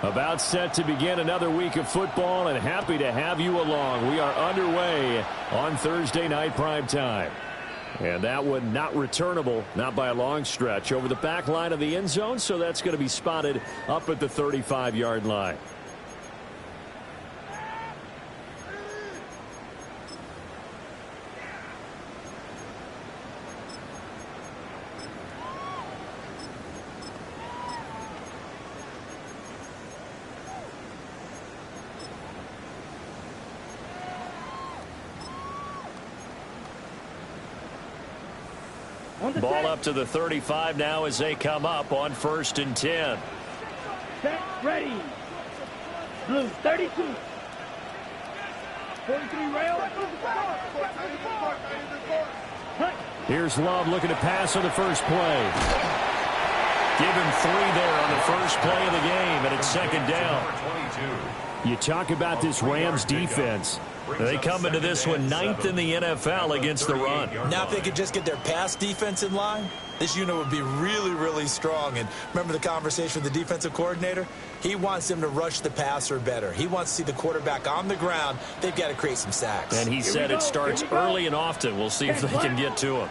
About set to begin another week of football, and happy to have you along. We are underway on Thursday night prime time. And that one not returnable, not by a long stretch, over the back line of the end zone, so that's going to be spotted up at the 35-yard line. Ball up to the 35 now as they come up on 1st and 10. Set, ready. Blue, 32. 43 rail. Here's Love looking to pass on the first play. Give him 3 there on the first play of the game, and it's 2nd down. You talk about this Rams defense. They come into this one 9th in the NFL against the run. Now if they could just get their pass defense in line, this unit would be really, really strong. And remember the conversation with the defensive coordinator? He wants them to rush the passer better. He wants to see the quarterback on the ground. They've got to create some sacks. And he said it starts early and often. We'll see if they can get to him.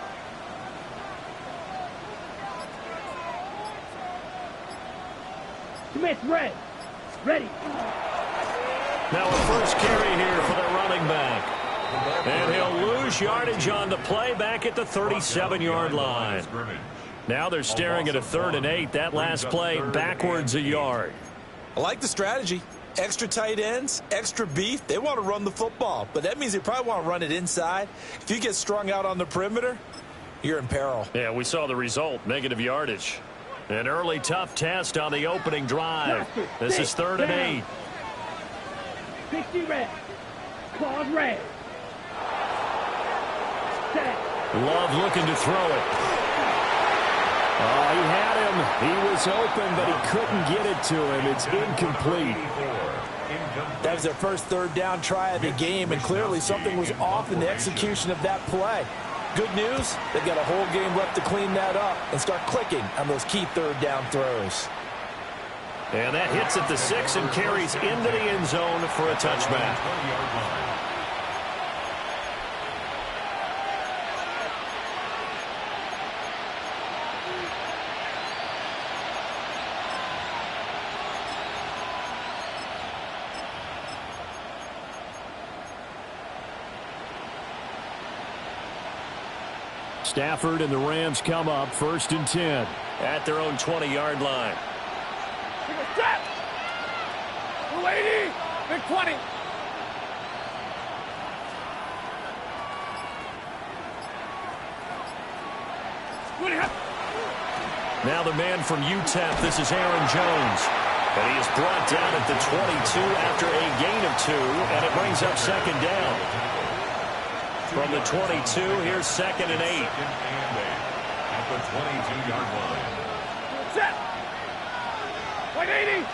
Smith, red. Ready. Now a first carry here for the running back. And he'll lose yardage on the play back at the 37-yard line. Now they're staring at a 3rd and 8. That last play backwards a yard. I like the strategy. Extra tight ends, extra beef. They want to run the football, but that means they probably want to run it inside. If you get strung out on the perimeter, you're in peril. Yeah, we saw the result, negative yardage. An early tough test on the opening drive. This is 3rd and 8. 60 red. Claws red. Set. Love looking to throw it. Oh, he had him. He was open, but he couldn't get it to him. It's incomplete. That was their first 3rd down try of the game, and clearly something was off in the execution of that play. Good news, they've got a whole game left to clean that up and start clicking on those key 3rd down throws. And that hits at the 6 and carries into the end zone for a touchback. Stafford and the Rams come up 1st and 10 at their own 20-yard line. Set. 280. Big 20. Now the man from UTEP, this is Aaron Jones. But he is brought down at the 22 after a gain of 2, and it brings up 2nd down. From the 22, here's 2nd and 8. At the 22-yard line. Set. 180.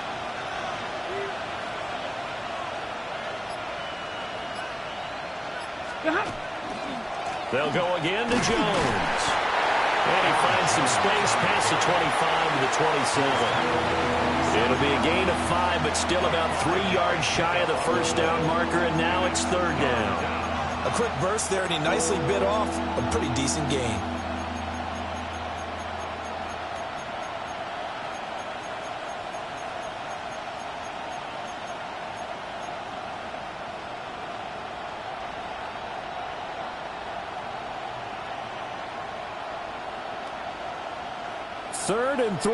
They'll go again to Jones. And he finds some space past the 25 to the 27. It'll be a gain of 5, but still about 3 yards shy of the 1st down marker, and now it's 3rd down. A quick burst there, and he nicely bit off a pretty decent gain. Third and 3.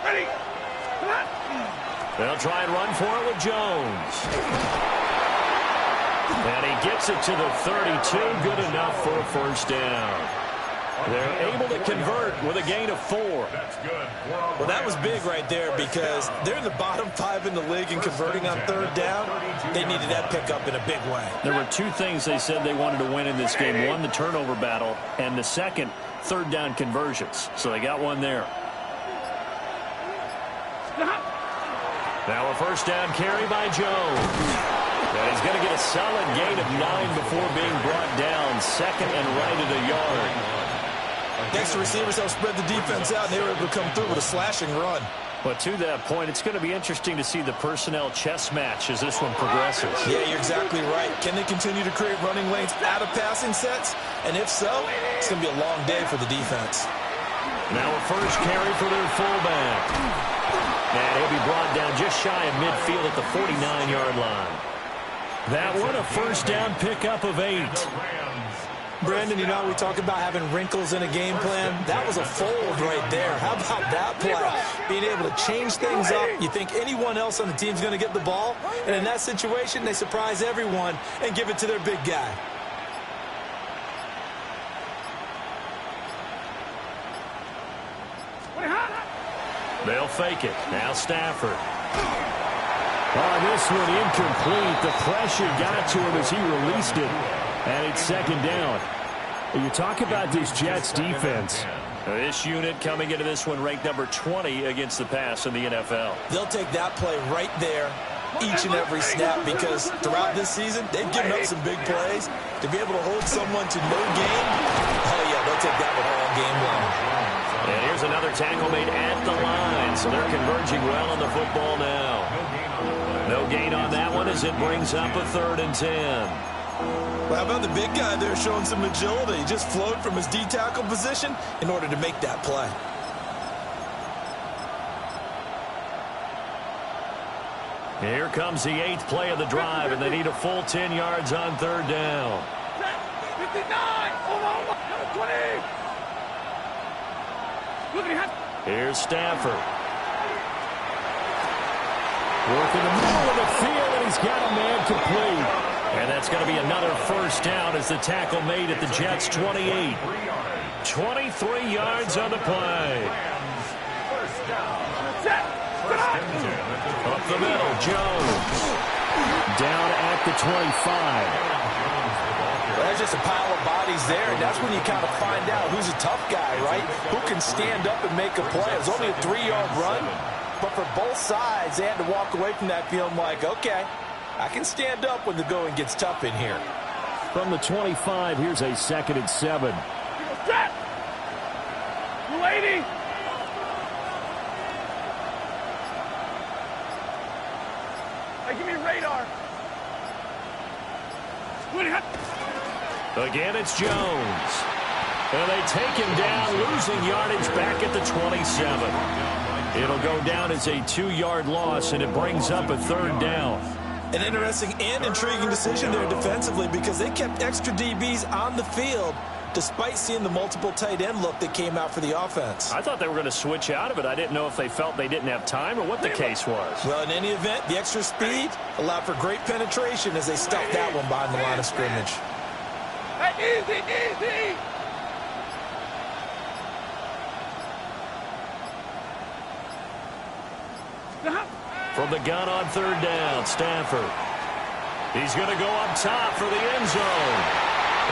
Ready. They'll try and run for it with Jones. And he gets it to the 32. Good enough for a 1st down. They're able to convert with a gain of 4. Well, that was big right there because they're in the bottom 5 in the league in converting on 3rd down. They needed that pickup in a big way. There were 2 things they said they wanted to win in this game. One, the turnover battle, and the second, 3rd down conversions. So they got one there. Now a 1st down carry by Jones. And he's going to get a solid gain of 9 before being brought down. 2nd and right at a yard. Next, the receivers helped spread the defense out, and they were able to come through with a slashing run. But to that point, it's going to be interesting to see the personnel chess match as this one progresses. Yeah, you're exactly right. Can they continue to create running lanes out of passing sets? And if so, it's going to be a long day for the defense. Now a first carry for their fullback. And he'll be brought down just shy of midfield at the 49-yard line. That one a first down pickup of 8. Brandon, you know, we talk about having wrinkles in a game plan. That was a fold right there. How about that play? Being able to change things up. You think anyone else on the team's going to get the ball? And in that situation, they surprise everyone and give it to their big guy. They'll fake it. Now Stafford. Oh, this one incomplete. The pressure got to him as he released it. And it's second down. You talk about this Jets defense. This unit coming into this one ranked number 20 against the pass in the NFL. They'll take that play right there each and every snap because throughout this season, they've given up some big plays. To be able to hold someone to no gain, oh yeah, they'll take that one all game long. And here's another tackle made at the line. So they're converging well on the football now. No gain on that one as it brings up a 3rd and 10. Well, how about the big guy there showing some agility? He just flowed from his D-tackle position in order to make that play. Here comes the 8th play of the drive, and they need a full 10 yards on 3rd down. 59! Hold on! 20! Look at him! Here's Stafford. Working the middle of the field, and he's got a man complete. And that's going to be another first down as the tackle made at the Jets' 28. 23 yards on the play. Up the middle, Jones. Down at the 25. Well, there's just a pile of bodies there, and that's when you kind of find out who's a tough guy, right? Who can stand up and make a play. It was only a 3-yard run, but for both sides, they had to walk away from that feeling like, okay, I can stand up when the going gets tough in here. From the 25, here's a 2nd and 7. Set! 280! Hey, give me a radar. Again, it's Jones. And they take him down, losing yardage back at the 27. It'll go down as a 2-yard loss, and it brings up a 3rd down. An interesting and intriguing decision there defensively because they kept extra DBs on the field despite seeing the multiple tight end look that came out for the offense. I thought they were going to switch out of it. I didn't know if they felt they didn't have time or what the case was. Well, in any event, the extra speed allowed for great penetration as they stuffed that one behind the line of scrimmage. Hey, easy, easy! From the gun on 3rd down, Stafford. He's going to go up top for the end zone.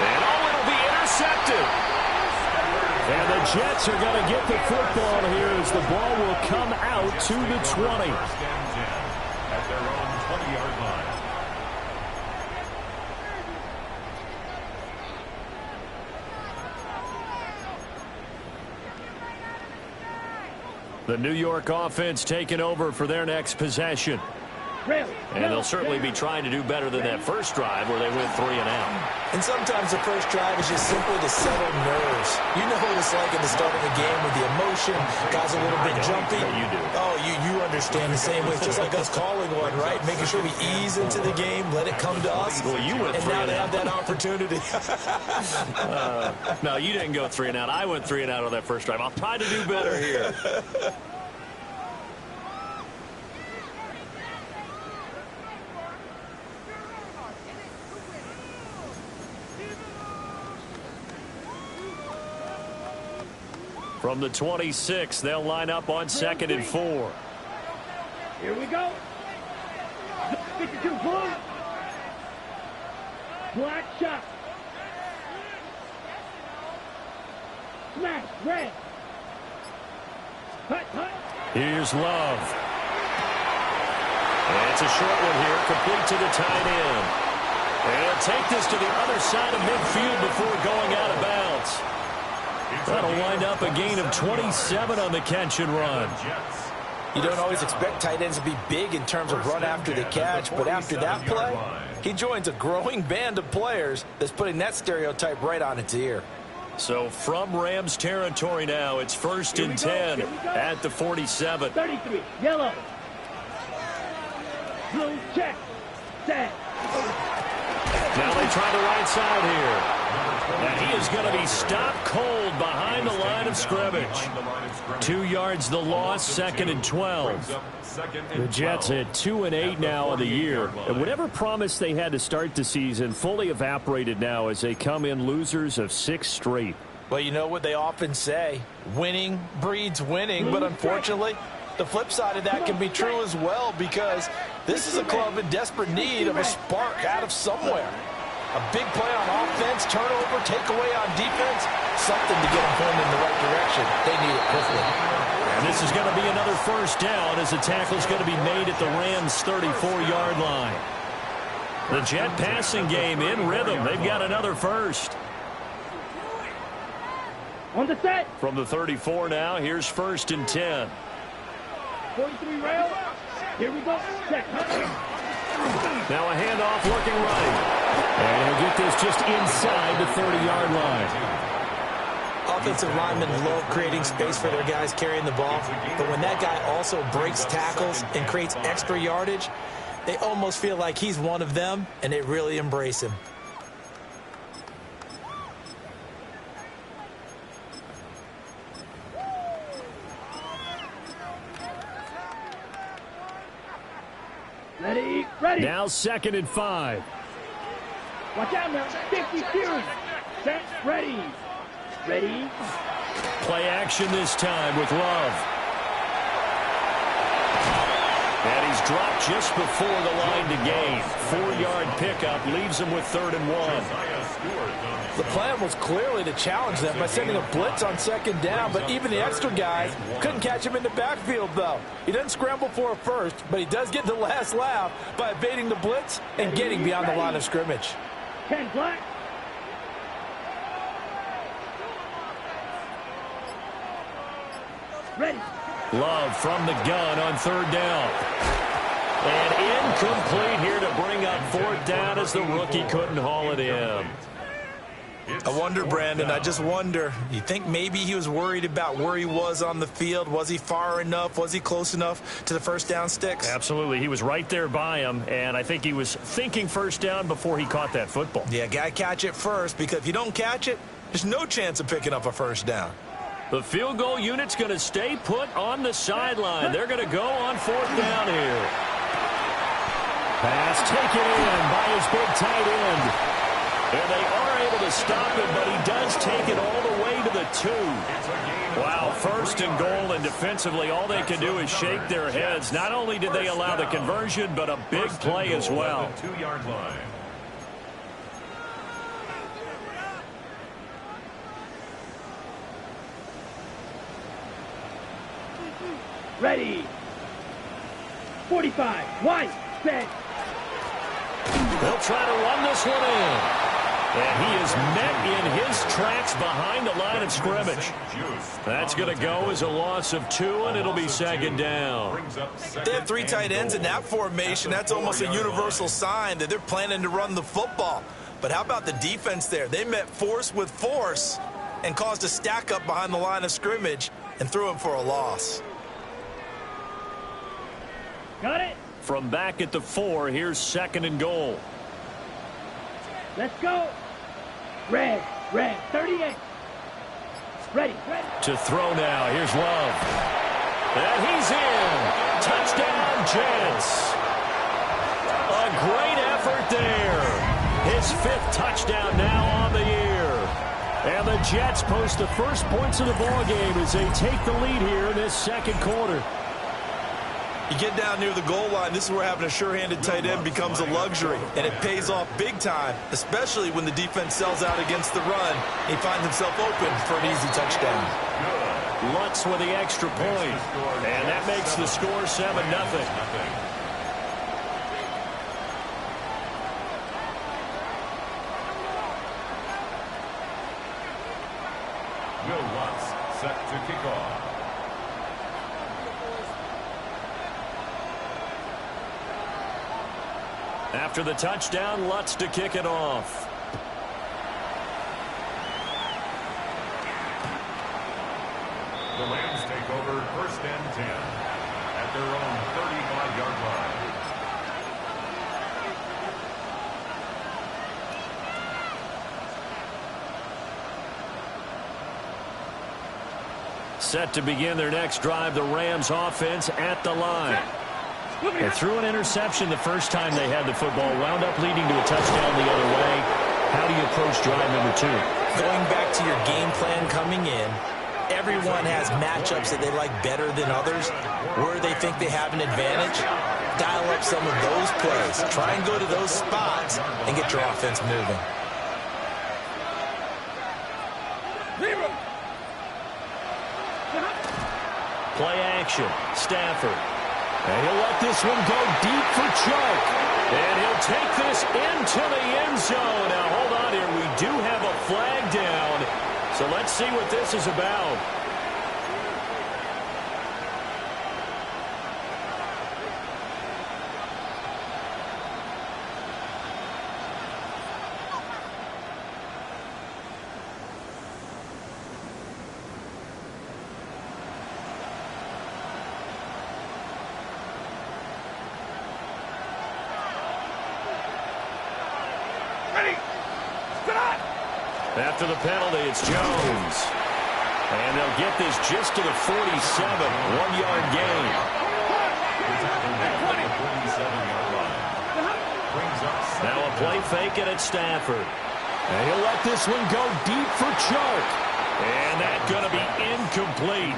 And it'll be intercepted. And the Jets are going to get the football here as the ball will come out to the 20. At their own 20-yard line. The New York offense taking over for their next possession. And they'll certainly be trying to do better than that first drive where they went 3 and out. And sometimes the first drive is just simply to settle nerves. You know what it's like at the start of a game with the emotion, guys a little bit jumpy. You do. Oh, you understand the same way. It's just like us calling one, right? Making sure we ease into the game, let it come to us. Well, you went and 3 now and they out. have that opportunity. No, you didn't go 3 and out. I went 3 and out on that first drive. I'll try to do better here. From the 26, they'll line up on 2nd and 4. Here we go. 52 blue. Black shot. Smash. Red. Hut, hut. Here's Love. And it's a short one here, complete to the tight end. And he'll take this to the other side of midfield before going out of bounds. That'll wind up a gain of 27 on the catch and run. You don't always expect tight ends to be big in terms of run after the catch, but after that play, he joins a growing band of players that's putting that stereotype right on its ear. So from Rams territory now, it's 1st and 10 at the 47. 33, yellow. Blue, check. Set. Now they try the right side here. And he is going to be stopped cold behind the line of scrimmage. 2 yards the loss, 2nd and 12. The Jets at 2-8 now in the year. And whatever promise they had to start the season fully evaporated now as they come in losers of 6 straight. Well, you know what they often say, winning breeds winning, but unfortunately, the flip side of that can be true as well, because this is a club in desperate need of a spark out of somewhere. A big play on offense, turnover, takeaway on defense, something to get them pointed in the right direction. They need it quickly. And this is going to be another 1st down as the tackle is going to be made at the Rams' 34-yard line. The Jet passing game in rhythm. They've got another 1st. On the set. From the 34 now, here's 1st and 10. 43 rail. Here we go. Check. Now a handoff looking right. And he'll get this just inside the 30-yard line. Offensive linemen love creating space for their guys carrying the ball, but when that guy also breaks tackles and creates extra yardage, they almost feel like he's one of them, and they really embrace him. Ready. Now 2nd and 5. Watch out now. 50 series. Set. Ready. Ready. Play action this time with Love. And he's dropped just before the line to gain. 4-yard pickup leaves him with 3rd and 1. The plan was clearly to challenge them by sending a blitz on 2nd down, but even the extra guys couldn't catch him in the backfield, though. He doesn't scramble for a first, but he does get the last laugh by evading the blitz and getting beyond the line of scrimmage. 10 black. Ready. Love from the gun on 3rd down. And incomplete here to bring up 4th down as the rookie couldn't haul it in. I wonder, Brandon, I just wonder, you think maybe he was worried about where he was on the field? Was he far enough? Was he close enough to the 1st down sticks? Absolutely. He was right there by him, and I think he was thinking 1st down before he caught that football. Yeah, got to catch it first, because if you don't catch it, there's no chance of picking up a 1st down. The field goal unit's going to stay put on the sideline. They're going to go on 4th down here. Pass taken in by his big tight end. And they are able to stop him, but he does take it all the way to the 2. Wow, 1st and goal, and defensively all they can do is shake their heads. Not only did they allow the conversion, but a big play as well. 2-yard line. Ready. 45. White. Set. They'll try to run this one in. And he is met in his tracks behind the line of scrimmage. That's going to go as a loss of 2, and it'll be 2nd down. They have 3 tight ends in that formation. That's almost a universal sign that they're planning to run the football. But how about the defense there? They met force with force and caused a stack up behind the line of scrimmage and threw him for a loss. Got it. From back at the 4, here's 2nd and goal. Let's go. Red. 38. Ready. To throw now. Here's Love. And he's in. Touchdown, Jets. A great effort there. His 5th touchdown now on the year. And the Jets post the first points of the ballgame as they take the lead here in this 2nd quarter. You get down near the goal line, this is where having a sure-handed tight end becomes a luxury, and it pays off big time, especially when the defense sells out against the run. He finds himself open for an easy touchdown. Lutz with the extra point, and that makes the score 7-0. After the touchdown, Lutz to kick it off. The Rams take over 1st and 10 at their own 35-yard line. Set to begin their next drive, the Rams offense at the line. They threw an interception the first time they had the football, wound up leading to a touchdown the other way. How do you approach drive number 2? Going back to your game plan coming in, everyone has matchups that they like better than others. Where they think they have an advantage, dial up some of those plays. Try and go to those spots and get your offense moving. Play action. Stafford. And he'll let this one go deep for Chuck. And he'll take this into the end zone. Now, hold on here. We do have a flag down. So let's see what this is about. After the penalty, it's Jones. And they'll get this just to the 47. 1-yard gain. Now a play fake it at Stafford. And he'll let this one go deep for Chuck. And that's going to be incomplete.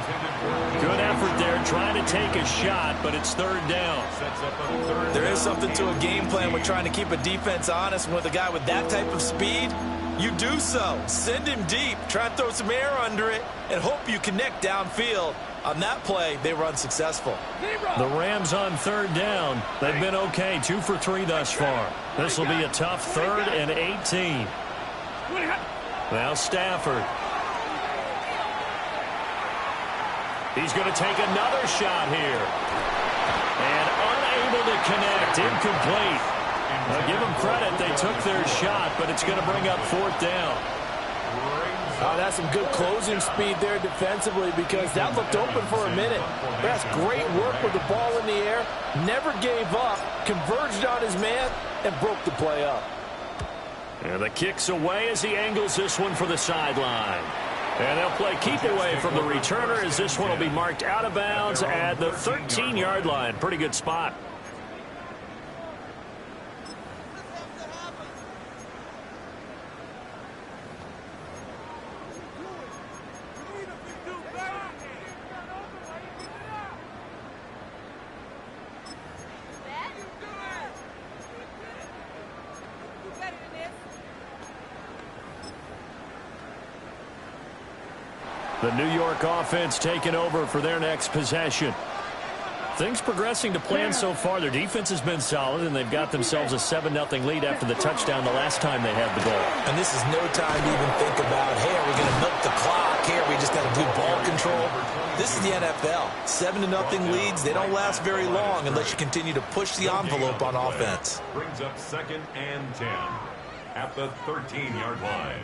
Good effort there trying to take a shot, but it's 3rd down. There is something to a game plan with trying to keep a defense honest. With a guy with that type of speed, you do so. Send him deep. Try and throw some air under it and hope you connect downfield. On that play, they were unsuccessful. The Rams on 3rd down. They've been okay. 2 for 3 thus far. This will be a tough 3rd and 18. Now Stafford. He's going to take another shot here. And unable to connect. Incomplete. Now give them credit. They took their shot, but it's going to bring up 4th down. Oh, that's some good closing speed there defensively because that looked open for a minute. That's great work with the ball in the air. Never gave up. Converged on his man and broke the play up. And the kick's away as he angles this one for the sideline. And they'll play keep away from the returner as this one will be marked out of bounds at the 13-yard line. Pretty good spot. The New York offense taking over for their next possession. Things progressing to plan so far. Their defense has been solid, and they've got themselves a 7-0 lead after the touchdown the last time they had the ball. And this is no time to even think about, hey, are we going to milk the clock? Hey, are we just got to do ball control? This is the NFL. 7-0 leads. They don't last very long unless you continue to push the envelope on offense. Brings up 2nd and 10 at the 13-yard line.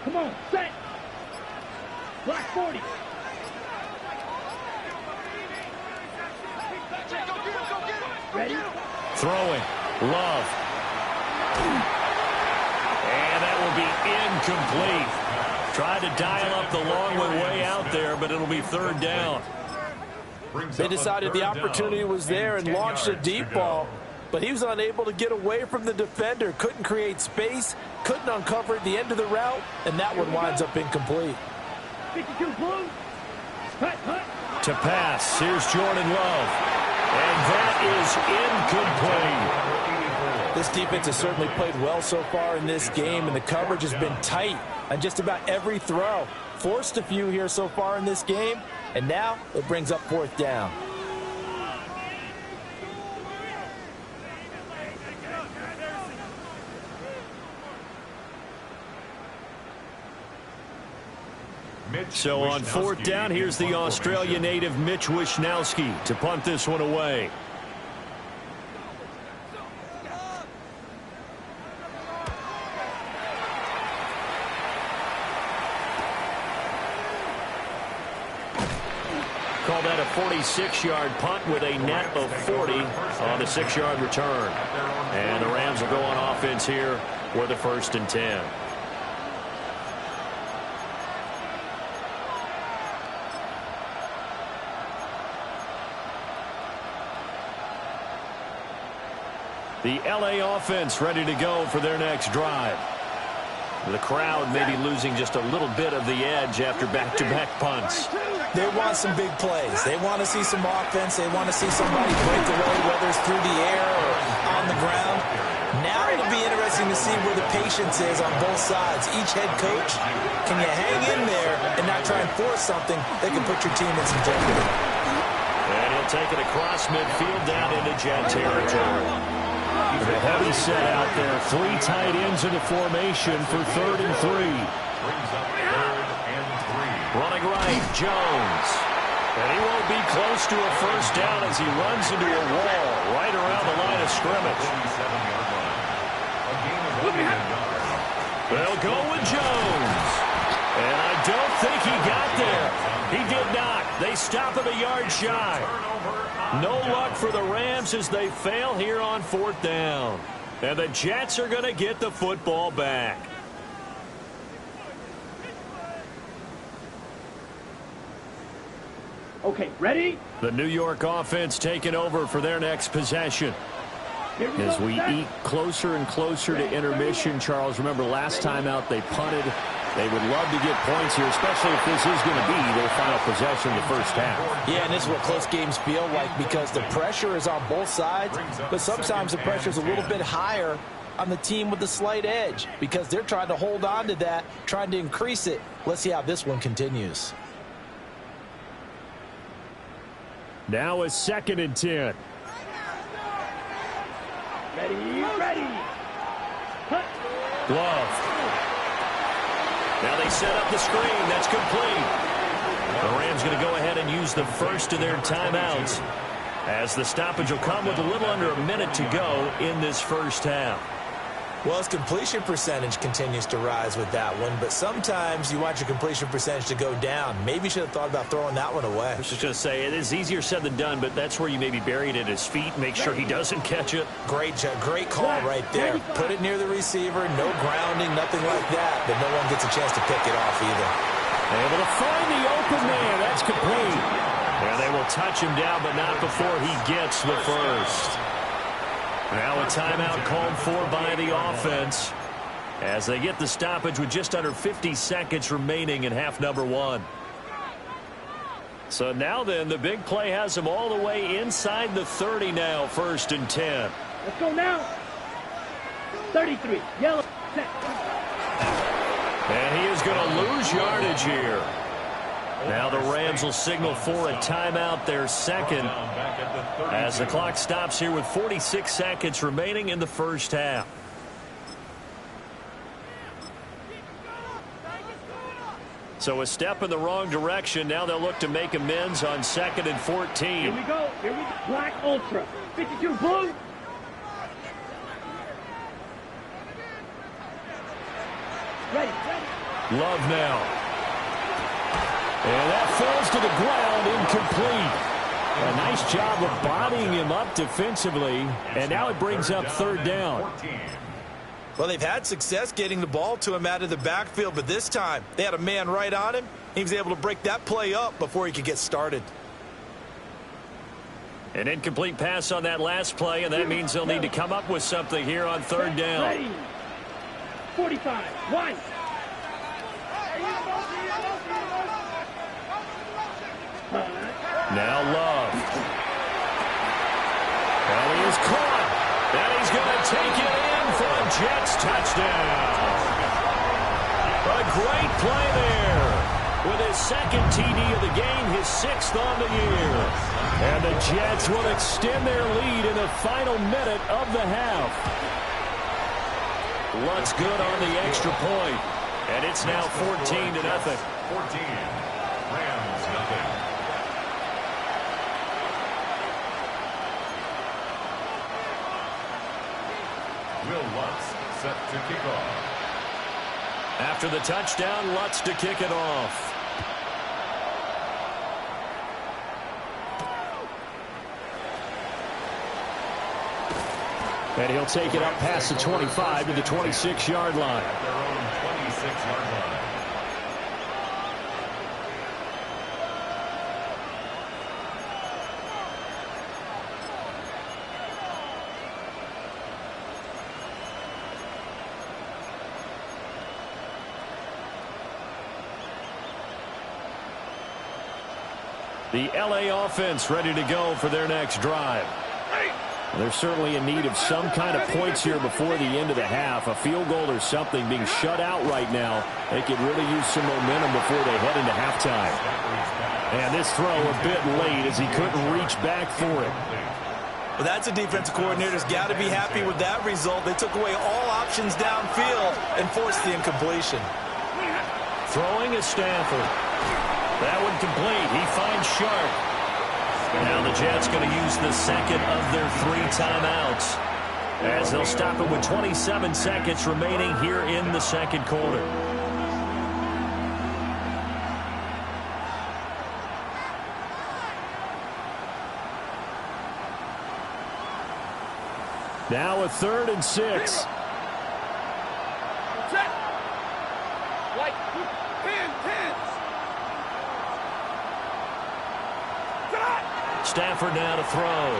Come on, set. Black 40. Ready? Throwing. Love. And that will be incomplete. Tried to dial up the long way out there, but it'll be 3rd down. They decided the opportunity was there and launched a deep ball. but he was unable to get away from the defender. Couldn't create space, couldn't uncover the end of the route, and that one winds up incomplete. 52 blue. Hut, hut. To pass, here's Jordan Love. And that is incomplete. This defense has certainly played well so far in this game, and the coverage has been tight on just about every throw. Forced a few here so far in this game, and now it brings up 4th down. So on 4th down, here's the Australia native Mitch Wishnowsky to punt this one away. Call that a 46-yard punt with a net of 40 on the 6-yard return. And the Rams will go on offense here with a 1st and 10. The LA offense ready to go for their next drive. The crowd may be losing just a little bit of the edge after back-to-back punts. They want some big plays. They want to see some offense. They want to see somebody break away, whether it's through the air or on the ground. Now it'll be interesting to see where the patience is on both sides. Each head coach, can you hang in there and not try and force something that can put your team in some jeopardy? And he'll take it across midfield down into Jet territory. The heavy set out there. 3 tight ends in the formation for 3rd and 3. Running right, Jones. And he won't be close to a 1st down as he runs into a wall right around the line of scrimmage. They'll go with Jones. And I don't think he got there. He did not. They stop him a yard shy. No luck for the Rams as they fail here on 4th down. And the Jets are going to get the football back. Okay, ready? The New York offense taking over for their next possession. As we eat closer and closer to intermission, Charles, remember last time out they punted. They would love to get points here, especially if this is going to be their final possession in the 1st half. Yeah, and this is what close games feel like because the pressure is on both sides, but sometimes the pressure is a little bit higher on the team with the slight edge because they're trying to hold on to that, trying to increase it. Let's see how this one continues. Now a 2nd and 10. Ready, ready. Hut. Love. Now they set up the screen. That's complete. The Rams going to go ahead and use the first of their timeouts as the stoppage will come with a little under a minute to go in this 1st half. Well, his completion percentage continues to rise with that one, but sometimes you want your completion percentage to go down. Maybe you should have thought about throwing that one away. I was just going to say, it is easier said than done, but that's where you maybe bury it at his feet, make sure he doesn't catch it. Great call right there. Put it near the receiver, no grounding, nothing like that, but no one gets a chance to pick it off either. Able to find the open man. That's complete. And they will touch him down, but not before he gets the first. Now a timeout called for by the offense as they get the stoppage with just under 50 seconds remaining in half number 1. So now then, the big play has them all the way inside the 30 now, 1st and 10. Let's go now. 33, yellow, set. And he is going to lose yardage here. Now the Rams will signal for a timeout, their 2nd, as the clock stops here with 46 seconds remaining in the 1st half. So a step in the wrong direction. Now they'll look to make amends on 2nd and 14. Here we go. Here we go. Black Ultra. 52 blue. Ready. Love now. And that falls to the ground, incomplete. A nice job of bodying him up defensively, and now it brings up 3rd down. Well, they've had success getting the ball to him out of the backfield, but this time they had a man right on him. He was able to break that play up before he could get started. An incomplete pass on that last play, and that means they'll need to come up with something here on third down. Ready. 45. 1. Now Love. And he is caught. And he's going to take it in for a Jets touchdown. A great play there. With his second TD of the game, his 6th on the year. And the Jets will extend their lead in the final minute of the half. Lutz good on the extra point. And it's now 14-0. 14. Rams nothing. Will Lutz set to kick off. After the touchdown, Lutz to kick it off. And he'll take it up past the 25 to the 26-yard line. At their own 26-yard line. The LA offense ready to go for their next drive. They're certainly in need of some kind of points here before the end of the half. A field goal or something. Being shut out right now, they could really use some momentum before they head into halftime. And this throw a bit late as he couldn't reach back for it. Well, that's a defensive coordinator's got to be happy with that result. They took away all options downfield and forced the incompletion. Throwing is Stafford. That one complete. He finds Sharp. Now the Jets going to use the second of their 3 timeouts as they'll stop it with 27 seconds remaining here in the second quarter. Now a 3rd and 6. Like 10. Stafford now to throw.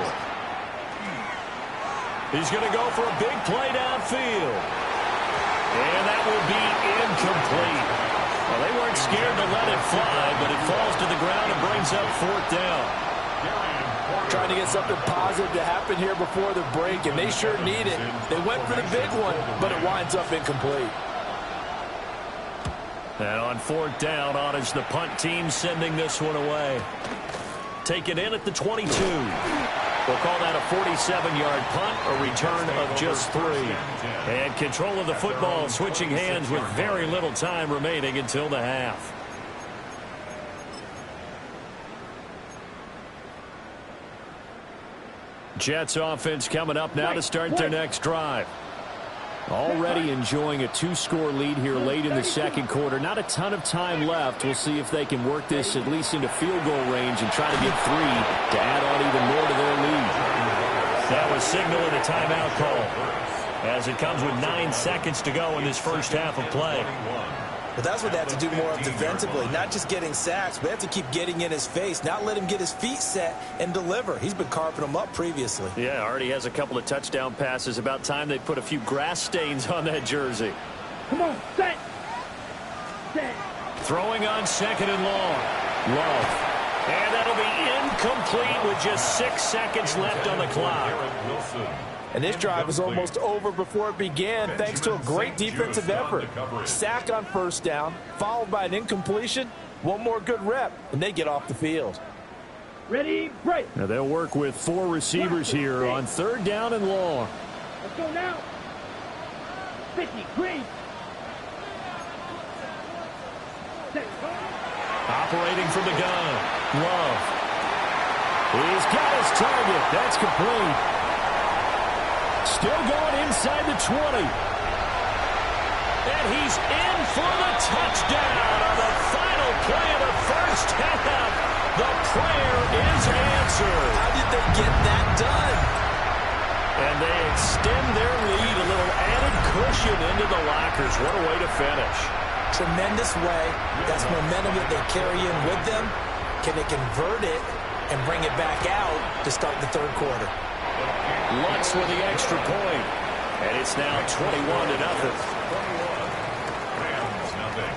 He's going to go for a big play downfield. And that will be incomplete. Well, they weren't scared to let it fly, but it falls to the ground and brings up 4th down. Trying to get something positive to happen here before the break, and they sure need it. They went for the big one, but it winds up incomplete. And on 4th down, honors the punt team sending this one away. Taken in at the 22. We'll call that a 47-yard punt, a return of just 3. And control of the football switching hands with very little time remaining until the half. Jets offense coming up now to start their next drive. Already enjoying a 2-score lead here late in the second quarter. Not a ton of time left. We'll see if they can work this at least into field goal range and try to get 3 to add on even more to their lead. That was signaling a timeout call as it comes with 9 seconds to go in this first half of play. But that's what they have to do more of defensively, not just getting sacks, but they have to keep getting in his face, not let him get his feet set and deliver. He's been carving them up previously. Yeah, already has a couple of touchdown passes. About time they put a few grass stains on that jersey. Come on, set. Throwing on 2nd and long. Love. And that'll be incomplete with just 6 seconds left on the clock. And this drive was almost over before it began thanks to a great defensive effort. Sack on 1st down, followed by an incompletion. One more good rep, and they get off the field. Ready, break. Now they'll work with 4 receivers here on 3rd down and long. Let's go now. 50, green. Operating from the gun. Love. He's got his target. That's complete. Still going inside the 20. And he's in for the touchdown on the final play of the first half. The prayer is answered. How did they get that done? And they extend their lead, a little added cushion into the lockers. What a way to finish. Tremendous way. That's momentum that they carry in with them. Can they convert it and bring it back out to start the third quarter. Lutz with the extra point. And it's now 21-0. Rams nothing.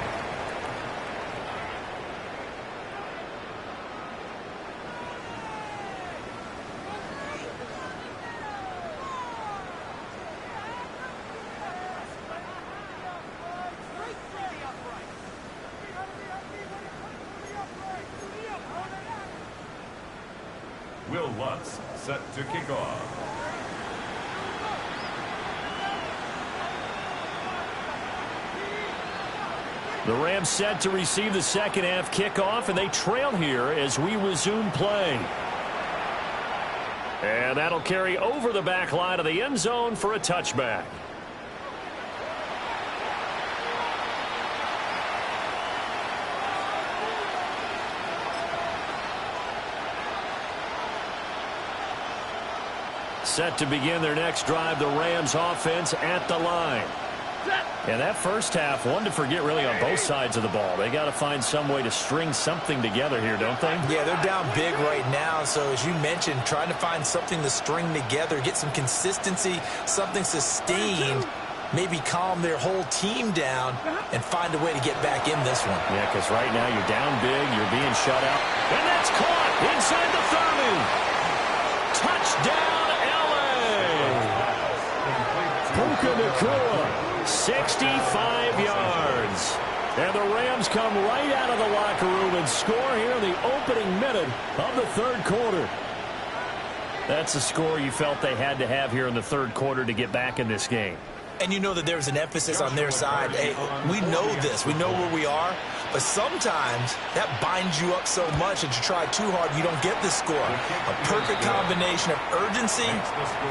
Will Lutz set to kick off. The Rams set to receive the second half kickoff, and they trail here as we resume play. And that'll carry over the back line of the end zone for a touchback. Set to begin their next drive, the Rams offense at the line. And that first half, one to forget really on both sides of the ball. They got to find some way to string something together here, don't they? Yeah, they're down big right now. So as you mentioned, trying to find something to string together, get some consistency, something sustained, maybe calm their whole team down and find a way to get back in this one. Yeah, because right now you're down big, you're being shut out. And that's caught inside the 30. Touchdown, L.A. Puka Nacua, 65 yards. And the Rams come right out of the locker room and score here in the opening minute of the third quarter. That's a score you felt they had to have here in the third quarter to get back in this game. And you know that there's an emphasis on their side. Hey, we know this. We know where we are. But sometimes that binds you up so much that you try too hard, you don't get the score. A perfect combination of urgency,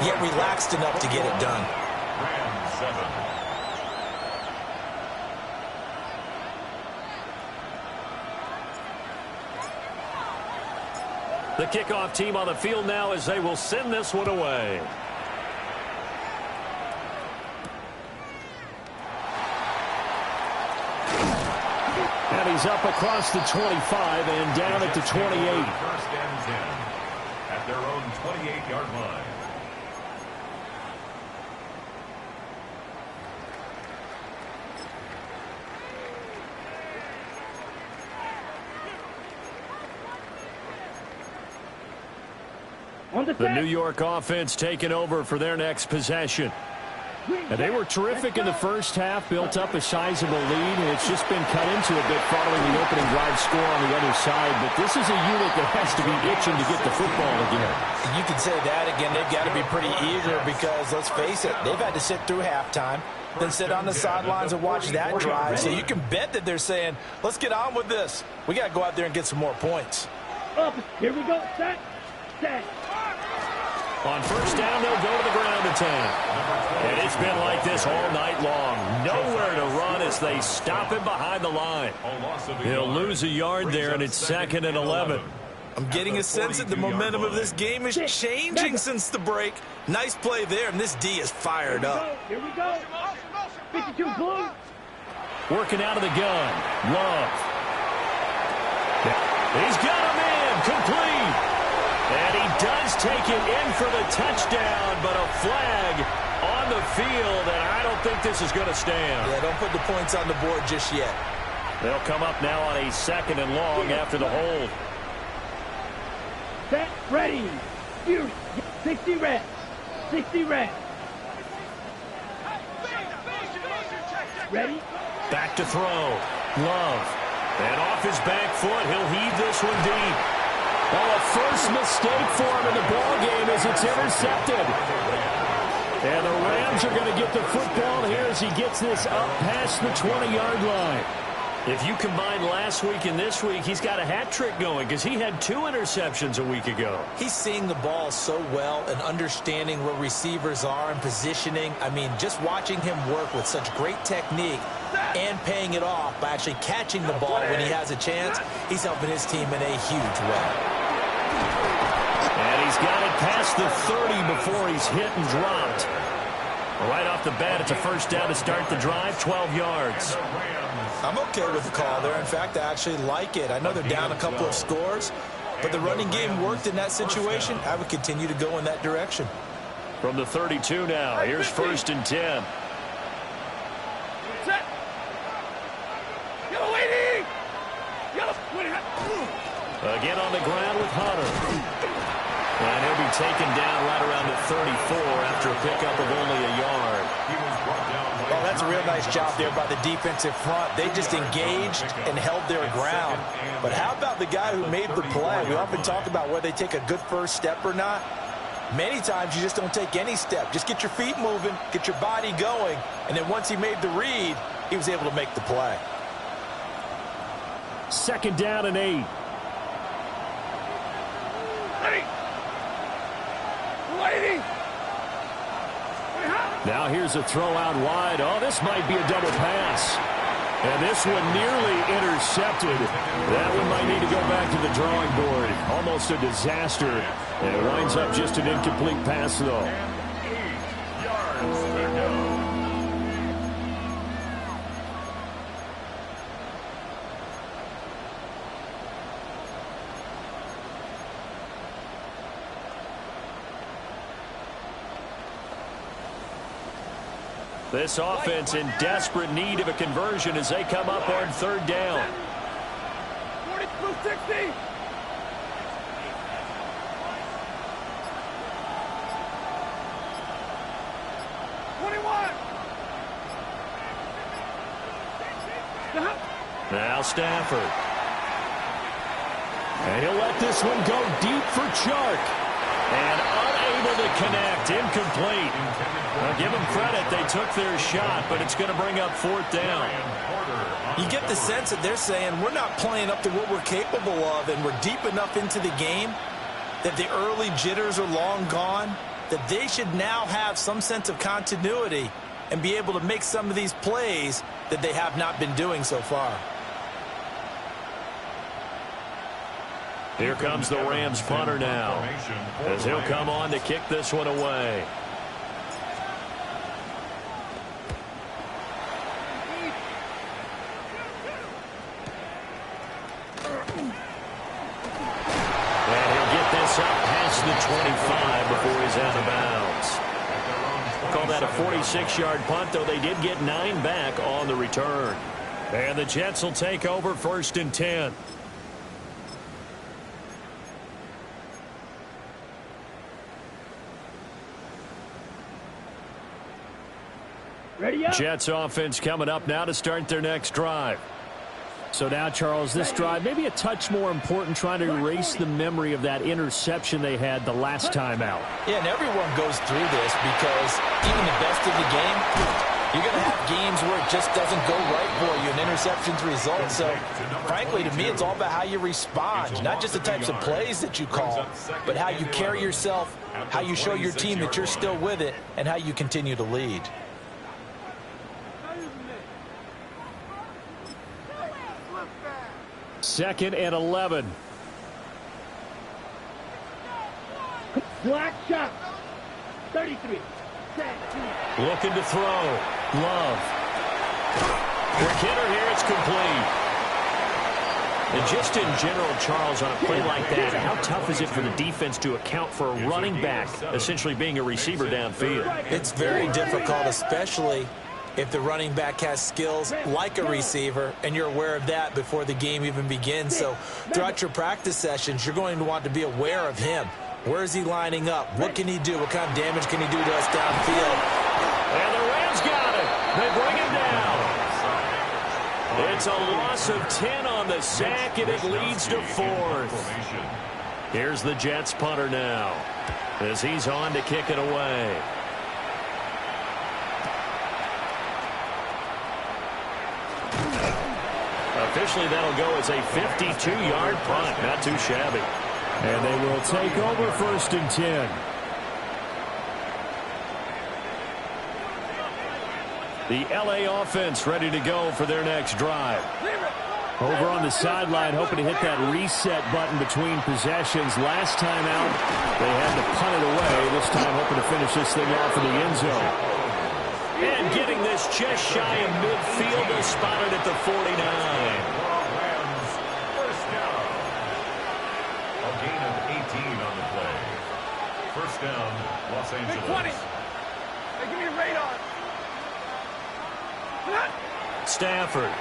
yet relaxed enough to get it done. Rams 7. The kickoff team on the field now as they will send this one away. And he's up across the 25 and down at the 28. First and 10 at their own 28-yard line. The New York offense taking over for their next possession. And they were terrific in the first half, built up a sizable lead, and it's just been cut into a bit following the opening drive score on the other side. But this is a unit that has to be itching to get the football again. You can say that again. They've got to be pretty eager because, let's face it, they've had to sit through halftime, then sit on the sidelines and watch that drive. So you can bet that they're saying, let's get on with this. We got to go out there and get some more points. Up. Here we go. Set. Set. On first down, they'll go to the ground attack. And it's been like this all night long. Nowhere to run as they stop him behind the line. He'll lose a yard there, and it's 2nd and 11. I'm getting a sense that the momentum of this game is changing since the break. Nice play there, and this D is fired up. Here we go. 52 blue. Working out of the gun. Love. He's got him in. Complete. And he does take it in for the touchdown, but a flag on the field, and I don't think this is going to stand. Yeah, don't put the points on the board just yet. They'll come up now on a 2nd and long after the hold. Set, ready. 60 reps. 60 reps. Ready? Back to throw. Love. And off his back foot, he'll heave this one deep. Oh, a first mistake for him in the ball game as it's intercepted. And the Rams are going to get the football here as he gets this up past the 20-yard line. If you combine last week and this week, he's got a hat trick going because he had 2 interceptions a week ago. He's seeing the ball so well and understanding where receivers are and positioning. I mean, just watching him work with such great technique and paying it off by actually catching the ball when he has a chance, he's helping his team in a huge way. And he's got it past the 30 before he's hit and dropped. Right off the bat, it's a first down to start the drive, 12 yards. I'm okay with the call there. In fact, I actually like it. I know they're down a couple of scores, but the running game worked in that situation, I would continue to go in that direction. From the 32 now, here's 1st and 10. Set. Yellow lady. Yellow. Again on the ground with Hunter. And he'll be taken down right around the 34 after a pickup of only a yard. Well, that's a real nice job there by the defensive front. They just engaged and held their ground. But how about the guy who made the play? We often talk about whether they take a good first step or not. Many times you just don't take any step. Just get your feet moving, get your body going, and then once he made the read, he was able to make the play. 2nd down and 8. Now here's a throw out wide. Oh, this might be a double pass. And this one nearly intercepted. That one might need to go back to the drawing board. Almost a disaster. And it winds up just an incomplete pass, though. 8 yards to go. This offense in desperate need of a conversion as they come up on 3rd down. 40 through 60. Now Stafford. And he'll let this one go deep for Chark. And unable to connect. Incomplete. Now give them credit. They took their shot, but it's going to bring up 4th down. You get the sense that they're saying we're not playing up to what we're capable of, and we're deep enough into the game that the early jitters are long gone, that they should now have some sense of continuity and be able to make some of these plays that they have not been doing so far. Here comes the Rams punter now, as he'll come on to kick this one away. And he'll get this up past the 25 before he's out of bounds. Call that a 46-yard punt, though they did get 9 back on the return. And the Jets will take over 1st and 10. Ready up. Jets offense coming up now to start their next drive. So now, Charles, this drive maybe a touch more important, trying to erase the memory of that interception they had the last time out. Yeah, and everyone goes through this because even the best of the game, you're going to have games where it just doesn't go right for you, and interceptions result. So, frankly, to me, it's all about how you respond, not just the types of plays that you call, but how you carry yourself, how you show your team that you're still with it, and how you continue to lead. 2nd and 11. Black shot. 33. Looking to throw. Love. Quick hitter here. It's complete. And just in general, Charles, on a play like that, how tough is it for the defense to account for a running back essentially being a receiver downfield? It's very difficult, especially if the running back has skills like a receiver, and you're aware of that before the game even begins. So throughout your practice sessions, you're going to want to be aware of him. Where is he lining up? What can he do? What kind of damage can he do to us downfield? And the Rams got it. They bring him down. It's a loss of 10 on the sack, and it leads to 4th. Here's the Jets punter now, as he's on to kick it away. Officially, that'll go as a 52-yard punt. Not too shabby. And they will take over 1st and 10. The L.A. offense ready to go for their next drive. Over on the sideline, hoping to hit that reset button between possessions. Last time out, they had to punt it away. This time, hoping to finish this thing off in the end zone. And getting this just shy of midfield, is spotted at the 49. First down, Los Angeles. 20. Hey, give me a radar. Stafford.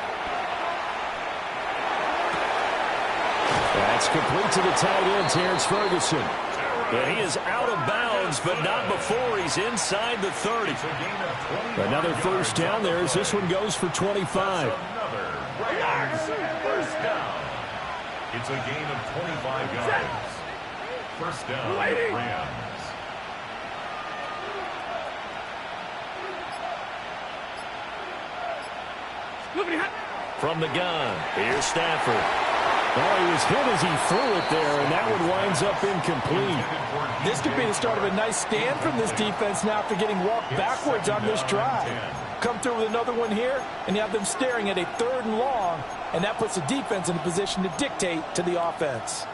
That's complete to the tight end, Terrence Ferguson. And he is out of bounds, but not before he's inside the 30. Another first down there as this one goes for 25. Another Rams first down. It's a gain of 25 yards. First down, Rams. From the gun, here's Stafford. Oh, he was hit as he threw it there, and that one winds up incomplete. This could be the start of a nice stand from this defense now after getting walked backwards on this drive. Come through with another one here, and you have them staring at a 3rd and long, and that puts the defense in a position to dictate to the offense.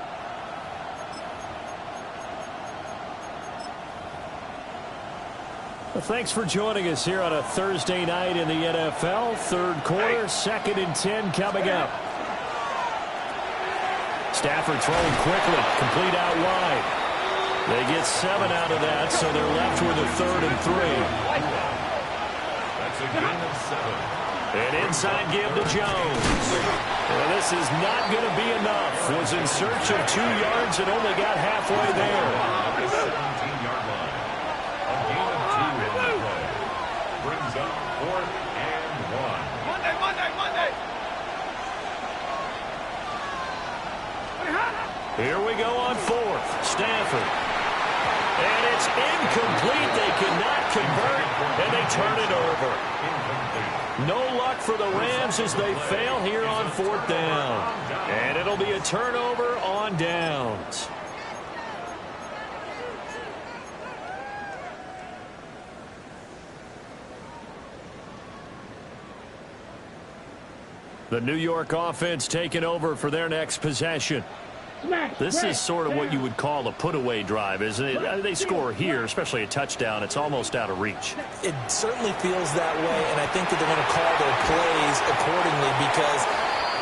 Well, thanks for joining us here on a Thursday night in the NFL. 3rd quarter, 2nd and 10 coming up. Stafford throwing quickly, complete out wide. They get 7 out of that, so they're left with a 3rd and 3. That's a gain of 7. An inside give to Jones. Well, this is not going to be enough. Was in search of 2 yards and only got halfway there. 17-yard line. A gain of 2 in the play. Brings up 4th and 1. Monday. Here we go on 4th. Stafford. And it's incomplete. They cannot convert, and they turn it over. No luck for the Rams as they fail here on 4th down. And it'll be a turnover on downs. The New York offense taking over for their next possession. This is sort of what you would call a put-away drive, isn't it? They score here, especially a touchdown. It's almost out of reach. It certainly feels that way, and I think that they're going to call their plays accordingly because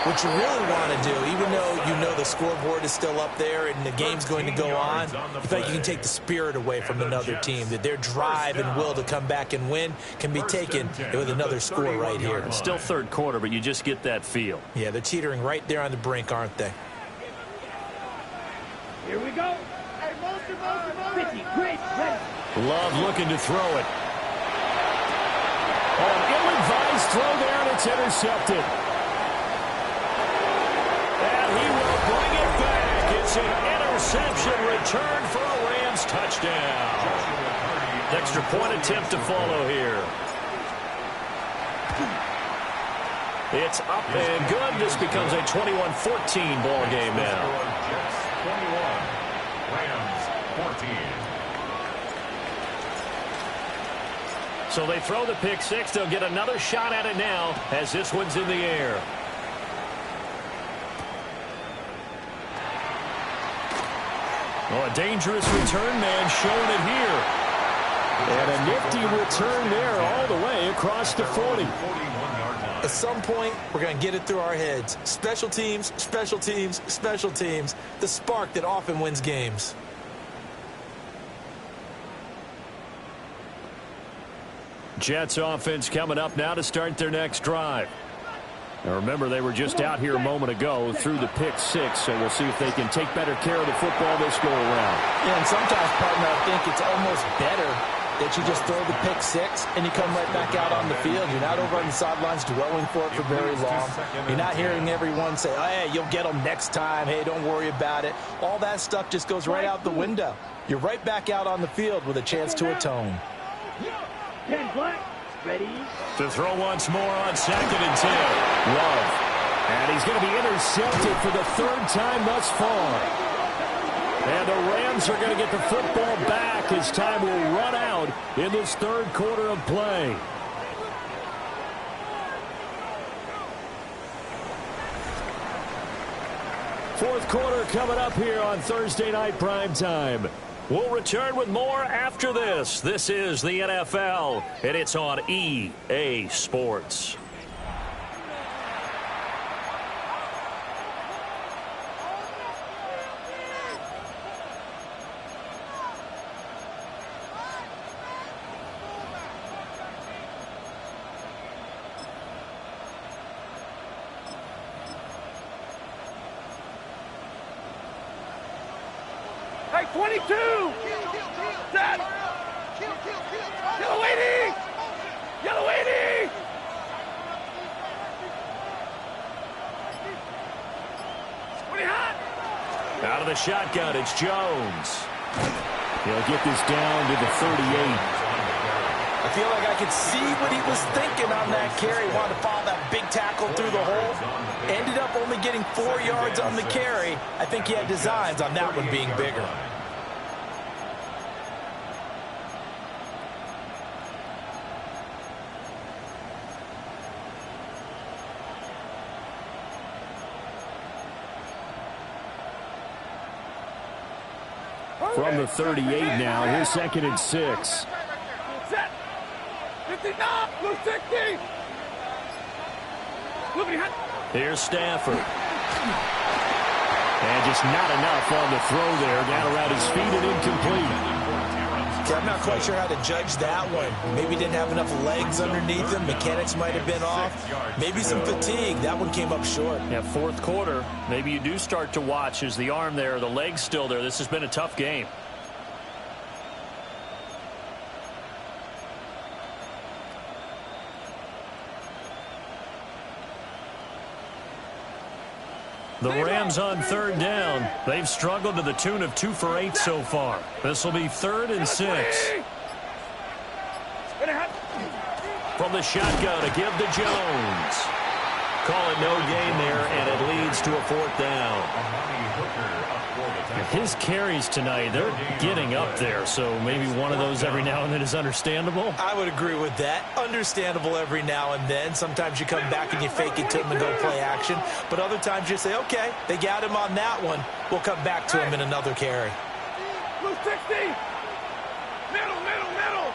what you really want to do, even though you know the scoreboard is still up there and the game's going to go on, you feel like you can take the spirit away from another team, that their drive and will to come back and win can be taken with another score right here. It's still 3rd quarter, but you just get that feel. Yeah, they're teetering right there on the brink, aren't they? Here we go. Hey, motion. 50, great, ready. Love looking to throw it. Oh, an ill-advised throw there, and it's intercepted. And he will bring it back. It's an interception return for a Rams touchdown. Extra point attempt to follow here. It's up and good. This becomes a 21-14 ball game now. 21, Rams 14. So they throw the pick 6. They'll get another shot at it now as this one's in the air. Oh, a dangerous return man showing it here. And a nifty return there all the way across the 40. At some point, we're going to get it through our heads. Special teams, special teams, special teams. The spark that often wins games. Jets offense coming up now to start their next drive. Now remember, they were just out here a moment ago through the pick 6, so we'll see if they can take better care of the football this go around. Yeah, and sometimes, partner, I think it's almost better that you just throw the pick 6 and you come right back out on the field. You're not over on the sidelines dwelling for it for very long. You're not hearing everyone say, oh, hey, you'll get them next time. Hey, don't worry about it. All that stuff just goes right out the window. You're right back out on the field with a chance to atone. 10 black, ready. To throw once more on 2nd and 10. Love. And he's going to be intercepted for the 3rd time thus far. And the Rams are going to get the football back as time will run out in this 3rd quarter of play. Fourth quarter coming up here on Thursday Night Primetime. We'll return with more after this. This is the NFL, and it's on EA Sports. Back 22. Set. Yellow 80. Yellow 80. Out of the shotgun, it's Jones. He'll get this down to the 38. I feel like I could see what he was thinking on that carry. Wanted to follow that big tackle through the hole. Ended up only getting 4 yards on the carry. I think he had designs on that one being bigger. From the 38 now, here's 2nd and 6. Set. 59. Blue 60. Here's Stafford. And just not enough on the throw there. Down around his feet and incomplete. I'm not quite sure how to judge that one. Maybe didn't have enough legs underneath him. Mechanics might have been off. Maybe some fatigue. That one came up short. Yeah, fourth quarter. Maybe you do start to watch. Is the arm there, the leg's still there? This has been a tough game. The Rams on 3rd down. They've struggled to the tune of 2 for 8 so far. This will be 3rd and 6. From the shotgun, a give to Jones. Call it no gain there, and it leads to a 4th down. His carries tonight, they're getting up there, so maybe one of those every now and then is understandable. I would agree with that. Understandable every now and then. Sometimes you come back and you fake it to him and go play action. But other times you say, okay, they got him on that one. We'll come back to him in another carry. Blue 60. Middle, middle, middle.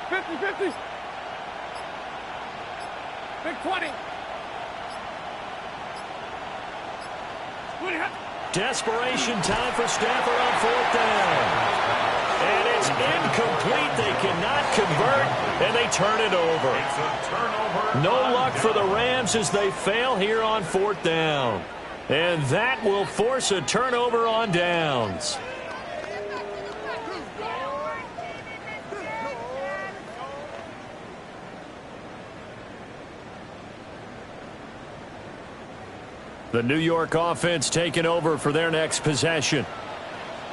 50, 50. Big 20. Desperation time for Stafford on 4th down. And it's incomplete. They cannot convert, and they turn it over. It's a turnover. No luck for the Rams as they fail here on 4th down. And that will force a turnover on downs. The New York offense taking over for their next possession.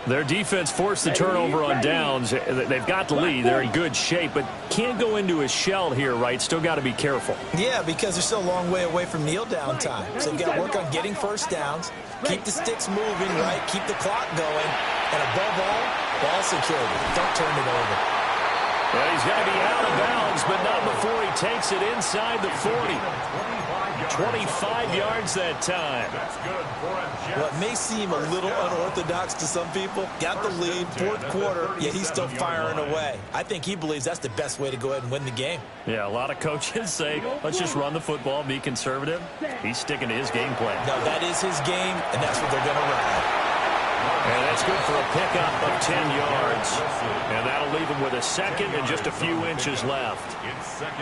Their defense forced the turnover on downs. They've got the lead. They're in good shape, but can't go into a shell here, right? Still got to be careful. Yeah, because they're still a long way away from kneel down time. So they've got to work on getting first downs, keep the sticks moving, right? Keep the clock going. And above all, ball security. Don't turn it over. Well, he's got to be out of bounds, but not before he takes it inside the 40. 25 yards that time. That's good for a Jets. What may seem a little unorthodox to some people, got the lead, 4th quarter, yet he's still firing away. I think he believes that's the best way to go ahead and win the game. Yeah, a lot of coaches say, let's just run the football, be conservative. He's sticking to his game plan. No, that is his game, and that's what they're going to run. And that's good for a pickup of 10 yards. And that'll leave him with a 2nd and just a few inches left.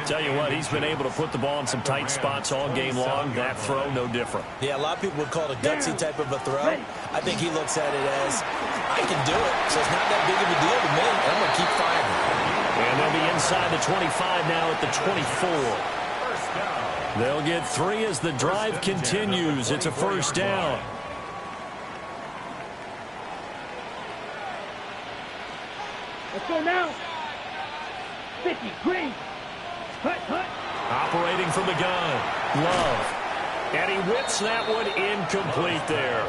Tell you what, he's been able to put the ball in some tight spots all game long. That throw, no different. Yeah, a lot of people would call it a gutsy type of a throw. I think he looks at it as, I can do it, so it's not that big of a deal to me, and I'm going to keep firing. And they'll be inside the 25 now at the 24. They'll get 3 as the drive continues. It's a 1st down. Let's go now. 50, green. Hut, hut. Operating from the gun. Love. And he whips that one incomplete there.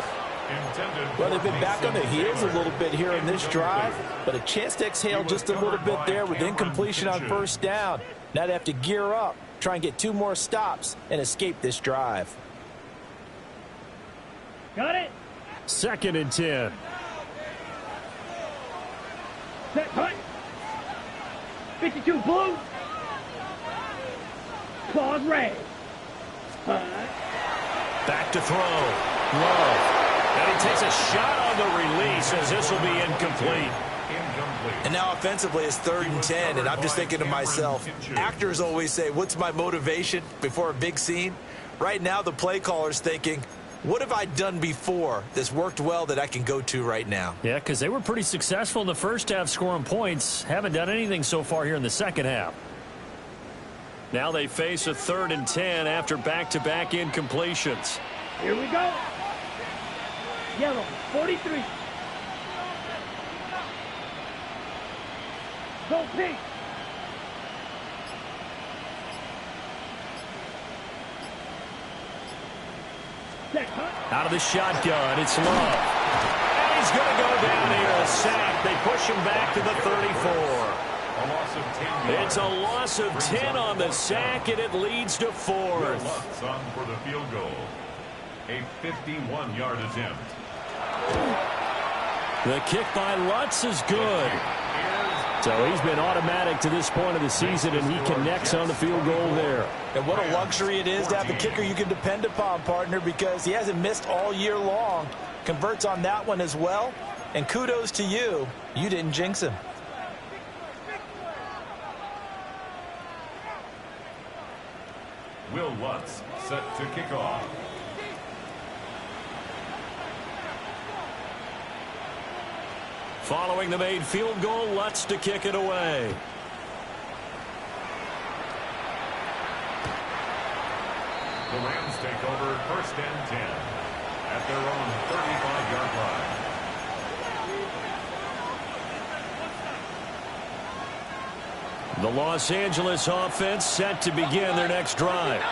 Well, they've been back on their heels a little bit here in this drive, but a chance to exhale just a little bit there with incompletion on 1st down. Now they have to gear up, try and get 2 more stops, and escape this drive. Got it. 2nd and 10. Set, hut. 52, blue. Claws red. Back to throw. Love. And he takes a shot on the release as this will be incomplete. And now offensively it's 3rd and 10, and I'm just thinking to myself, actors always say, what's my motivation before a big scene? Right now the play caller's thinking, What have I done before that's worked well that I can go to right now? Yeah, because they were pretty successful in the first half scoring points. Haven't done anything so far here in the second half. Now they face a 3rd and 10 after back-to-back incompletions. Here we go. Yellow, 43. Go pink. Out of the shotgun, it's Love. And he's going to go down here, a sack. They push him back to the 34. A loss of 10 It's a loss of 10 on the sack, and it leads to 4th. Lutz on for the field goal. A 51-yard attempt. The kick by Lutz is good. So he's been automatic to this point of the season, and he connects on the field goal there. And what a luxury it is to have a kicker you can depend upon, partner, because he hasn't missed all year long. Converts on that one as well. And kudos to you. You didn't jinx him. Will Lutz set to kick off. Following the made field goal, Lutz to kick it away. The Rams take over 1st and 10 at their own 35-yard line. The Los Angeles offense set to begin their next drive.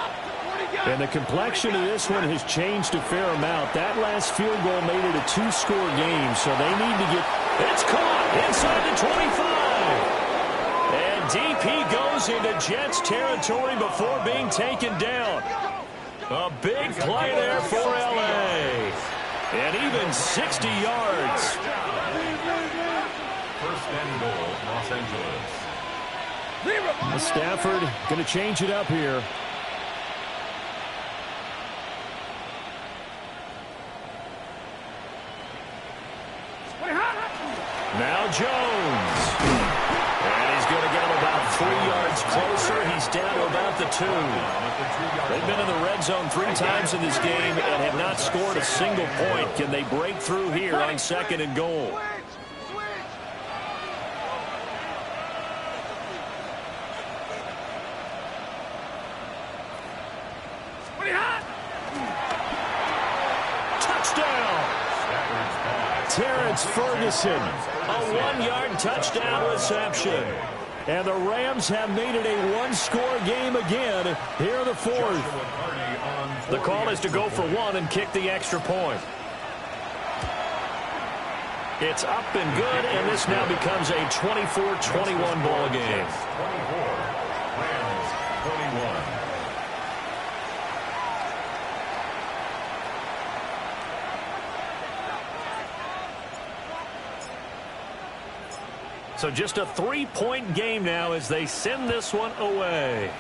And the complexion of this one has changed a fair amount. That last field goal made it a 2-score game, so they need to get... It's caught inside the 25. And DP goes into Jets territory before being taken down. A big play there for L.A. And even 60 yards. 1st and goal, Los Angeles. Stafford going to change it up here. Now Jones. And he's going to get him about 3 yards closer. He's down to about the 2. They've been in the red zone 3 times in this game and have not scored a single point. Can they break through here on 2nd and goal? Terrence Ferguson, a 1-yard touchdown reception. And the Rams have made it a 1-score game again here in the 4th. The call is to go for 1 and kick the extra point. It's up and good, and this now becomes a 24-21 ball game. 24, Rams 21. So just a 3-point game now as they send this one away.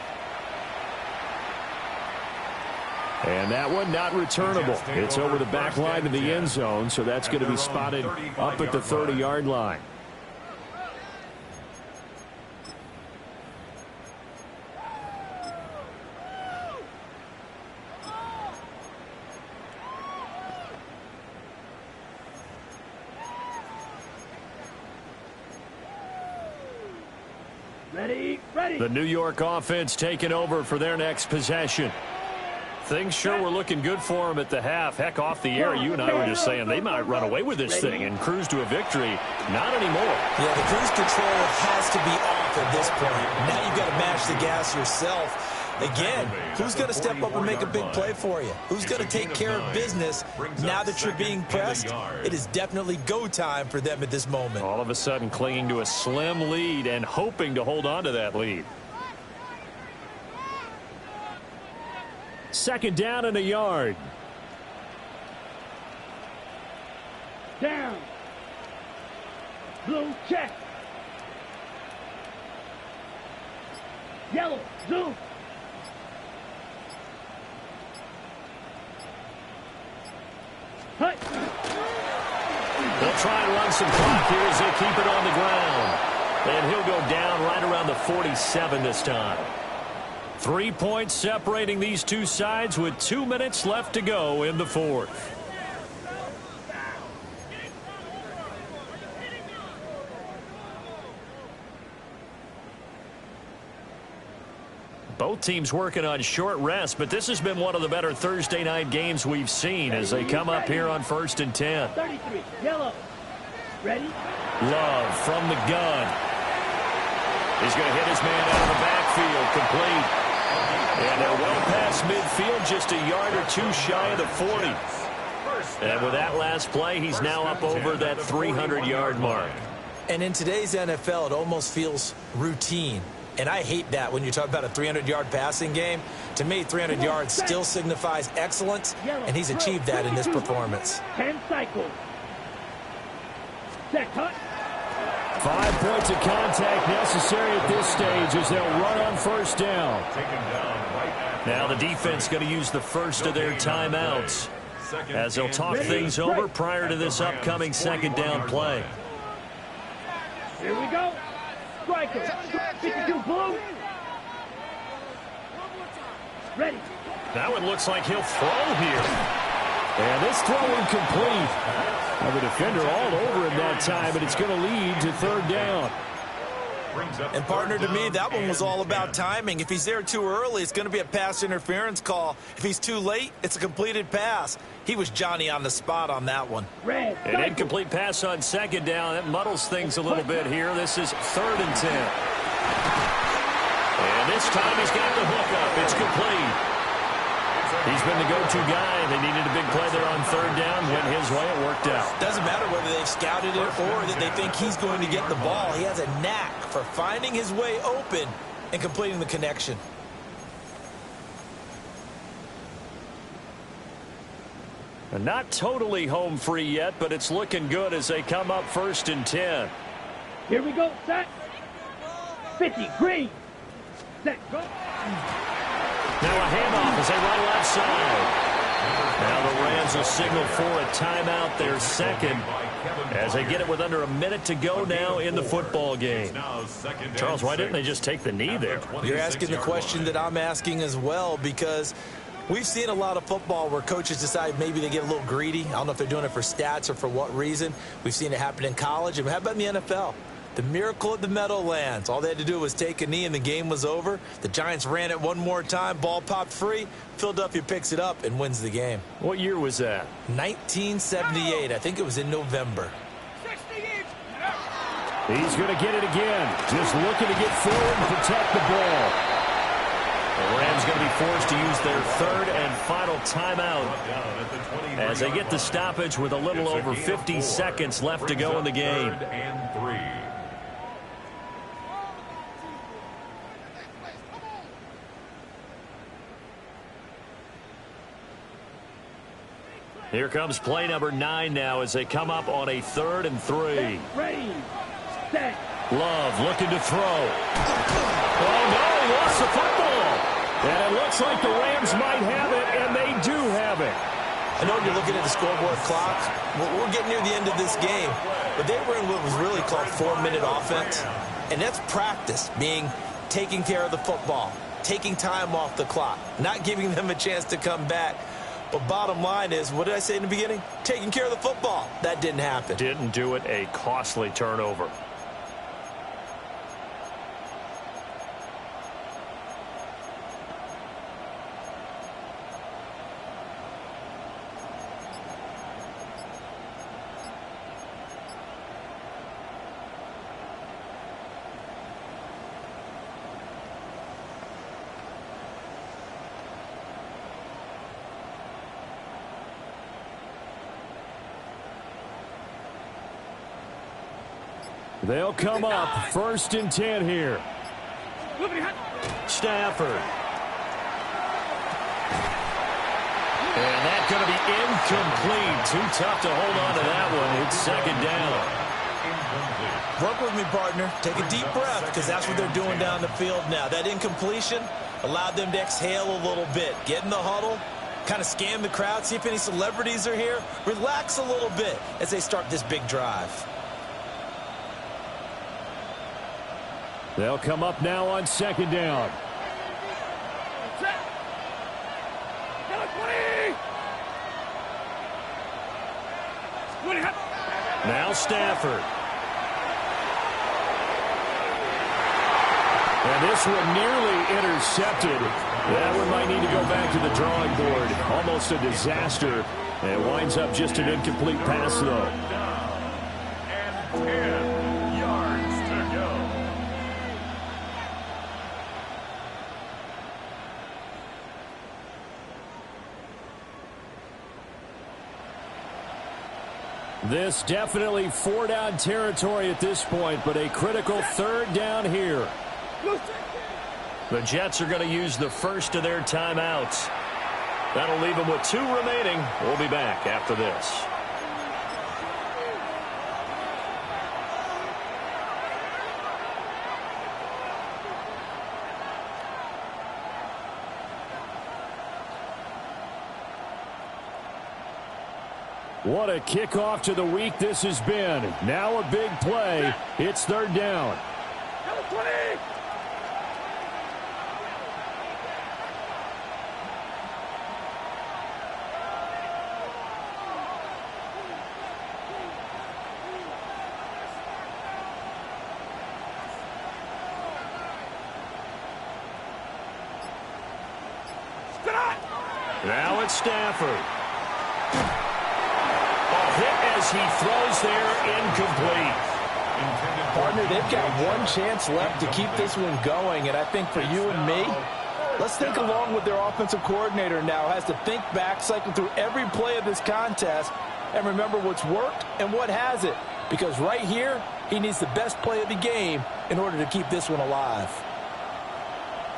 And that one not returnable. It's over the back line of the end zone, so that's going to be spotted up at the 30-yard line. Ready. The New York offense taking over for their next possession. Things sure were looking good for them at the half. Heck, off the air, you and I were just saying they might run away with this thing and cruise to a victory. Not anymore. Yeah, the cruise control has to be off at this point. Now you've got to mash the gas yourself. Again, who's going to step up and make a big play for you? Who's going to take care of business now that you're being pressed? It is definitely go time for them at this moment. All of a sudden clinging to a slim lead and hoping to hold on to that lead. 2nd down and a yard. Down. Blue check. Yellow zoom. Hut. They'll try and run some clock here as they keep it on the ground. And he'll go down right around the 47 this time. 3 points separating these two sides with 2 minutes left to go in the fourth. Both teams working on short rest, but this has been one of the better Thursday night games we've seen as they come up here on 1st and 10. 33, yellow. Ready? Love from the gun. He's going to hit his man out of the backfield, complete. And they're well past midfield, just a yard or two shy of the 40. And with that last play, he's now up over that 300-yard mark. And in today's NFL, it almost feels routine. And I hate that when you talk about a 300-yard passing game. To me, 300 yards still signifies excellence, and he's achieved that in this performance. 10 cycles. Set cut. 5 points of contact necessary at this stage as they'll run on first down. Now the defense going to use the first of their timeouts as they'll talk things over prior to this upcoming second down play. Here we go. Striker. 52 blue. Ready. That one looks like he'll throw here. And this throw incomplete. Now the defender all over him that time, and it's going to lead to third down. And partner, to me, that one was all about timing. If he's there too early, it's going to be a pass interference call. If he's too late, it's a completed pass. He was Johnny on the spot on that one. Red. An incomplete pass on second down. That muddles things a little bit here. This is 3rd and 10. And this time he's got the hook up. It's complete. He's been the go-to guy. They needed a big play there on third down. Went his way. It worked out. Doesn't matter whether they've scouted it or that they think he's going to get the ball. He has a knack for finding his way open and completing the connection. And not totally home free yet, but it's looking good as they come up 1st and 10. Here we go. Set. 50. Green. Set. Go. Now a handoff as they run left side. Now the Rams will signal for a timeout, their second, as they get it with under a minute to go now in the football game. Charles, why didn't they just take the knee there? You're asking the question that I'm asking as well, because we've seen a lot of football where coaches decide maybe they get a little greedy. I don't know if they're doing it for stats or for what reason. We've seen it happen in college. And how about in the NFL? The miracle of the Meadowlands. All they had to do was take a knee and the game was over. The Giants ran it one more time. Ball popped free. Philadelphia picks it up and wins the game. What year was that? 1978. I think it was in November. He's going to get it again. Just looking to get forward and protect the ball. The Rams going to be forced to use their third and final timeout as they get the stoppage with a little over 50 seconds left to go in the game. Here comes play number 9 now as they come up on a 3rd and 3. Ready. Set. Love looking to throw. Oh, no, he lost the football. And it looks like the Rams might have it, and they do have it. I know you're looking at the scoreboard clock. We're getting near the end of this game, but they were in what was really called 4-minute offense, and that's practice, being taking care of the football, taking time off the clock, not giving them a chance to come back. But bottom line is, what did I say in the beginning? Taking care of the football. That didn't happen. Didn't do it. A costly turnover. They'll come up 1st and 10 here. Stafford. And that's going to be incomplete. Too tough to hold on to that one. It's second down. Work with me, partner. Take a deep breath, because that's what they're doing down the field now. That incompletion allowed them to exhale a little bit. Get in the huddle, kind of scan the crowd, see if any celebrities are here. Relax a little bit as they start this big drive. They'll come up now on second down. Now Stafford. And this one nearly intercepted. That one might need to go back to the drawing board. Almost a disaster. And it winds up just an incomplete pass, though. And 10 yards to go. This definitely 4-down territory at this point, but a critical 3rd down here. The Jets are going to use the first of their timeouts. That'll leave them with 2 remaining. We'll be back after this. What a kickoff to the week this has been. Now a big play. It's 3rd down. Now it's Stafford. A hit as he throws there, incomplete. Partner, they've got one chance left to keep this one going, and I think for you and me, let's think along with their offensive coordinator now. Has to think back, cycle through every play of this contest, and remember what's worked and what hasn't. Because right here, he needs the best play of the game in order to keep this one alive.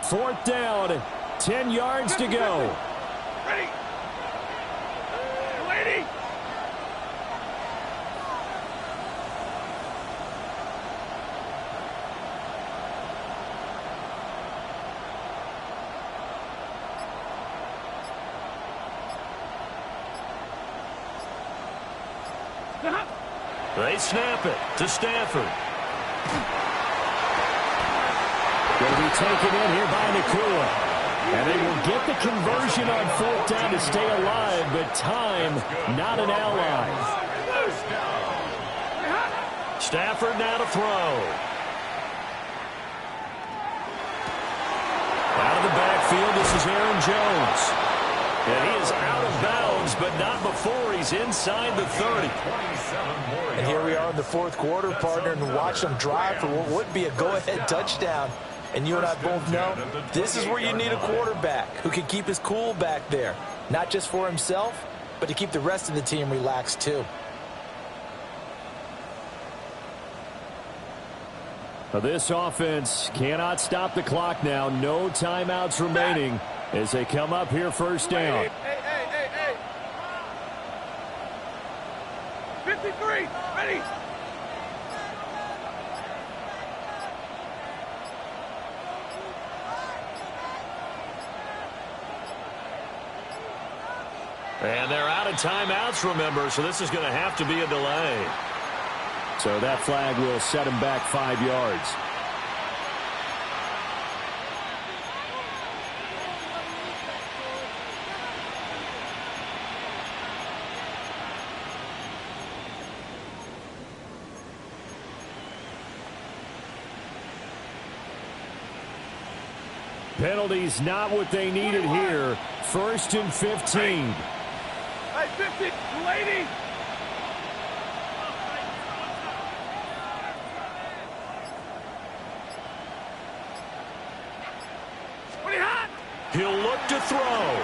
4th down, 10 yards to go. Ready. Lady. They snap it to Stafford. Going to be taken in here by Nakua. And they will get the conversion on 4th down to stay alive, but time not an ally. Stafford now to throw. Out of the backfield, this is Aaron Jones. And he is out of bounds, but not before he's inside the 30. And here we are in the 4th quarter, partner, and watch them drive for what would be a go-ahead touchdown. And you and I both know this is where you need a quarterback who can keep his cool back there. Not just for himself, but to keep the rest of the team relaxed too. This offense cannot stop the clock now. No timeouts remaining as they come up here 1st down. Hey. 53. Ready. And they're out of timeouts, remember, so this is going to have to be a delay. So that flag will set him back 5 yards. Penalties not what they needed here. 1st and 15. Hey, 50, lady. Pretty hot. He'll look to throw.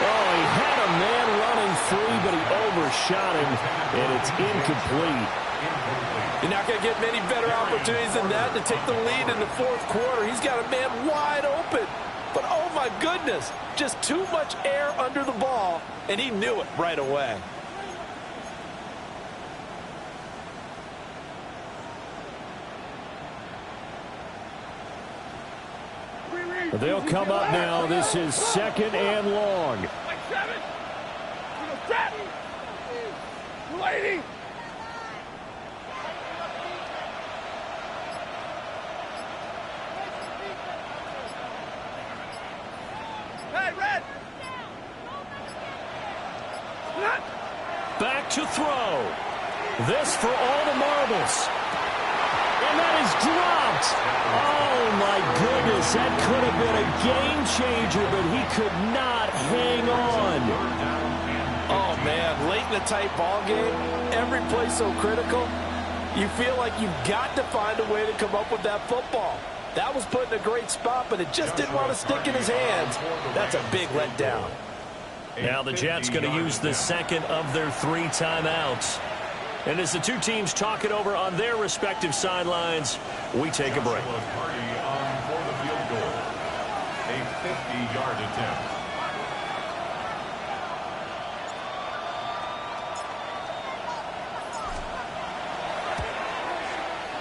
Oh, he had a man running free, but he overshot him, and it's incomplete. You're not going to get many better opportunities than that to take the lead in the 4th quarter. He's got a man wide open. But, oh, my goodness, just too much air under the ball, and he knew it right away. They'll come up now. This is 2nd and long. Like 7. Set. Lady. Hey, red. back to throw. This for all the marbles. And that is dropped. Oh, my goodness. That could have been a game changer, but he could not hang on. Oh, man. Late in a tight ball game, every play so critical. You feel like you've got to find a way to come up with that football. That was put in a great spot, but it just didn't want to stick in his hands. That's a big letdown. Now the Jets going to use the second of their 3 timeouts. And as the two teams talk it over on their respective sidelines, we take a break. For the field goal, a 50-yard attempt.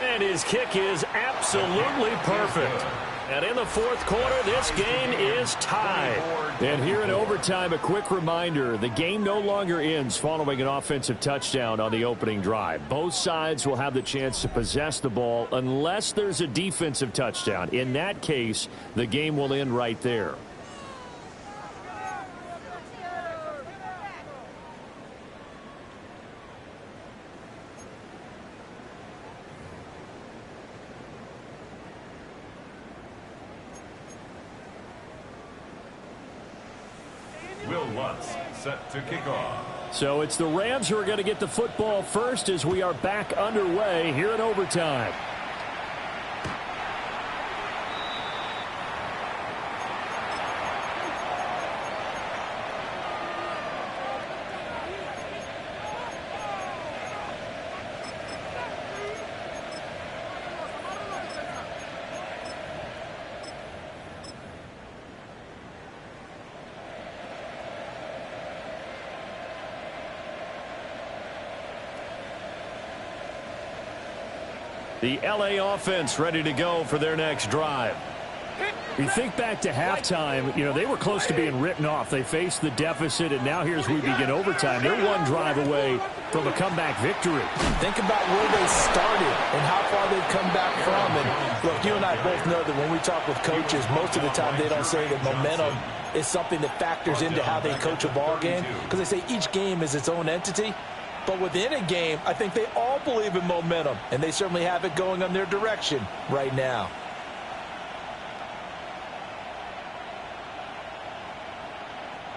And his kick is absolutely perfect. And in the fourth quarter, this game is tied. And here in overtime, a quick reminder, the game no longer ends following an offensive touchdown on the opening drive. Both sides will have the chance to possess the ball unless there's a defensive touchdown. In that case, the game will end right there. Set to kick off. So it's the Rams who are going to get the football first as we are back underway here in overtime. The L.A. offense ready to go for their next drive. You think back to halftime, you know, they were close to being written off. They faced the deficit, and now here's we begin overtime. They're one drive away from a comeback victory. Think about where they started and how far they've come back from. And look, you and I both know that when we talk with coaches, most of the time they don't say that momentum is something that factors into how they coach a ball game, because they say each game is its own entity. But within a game, I think they all believe in momentum, and they certainly have it going on their direction right now.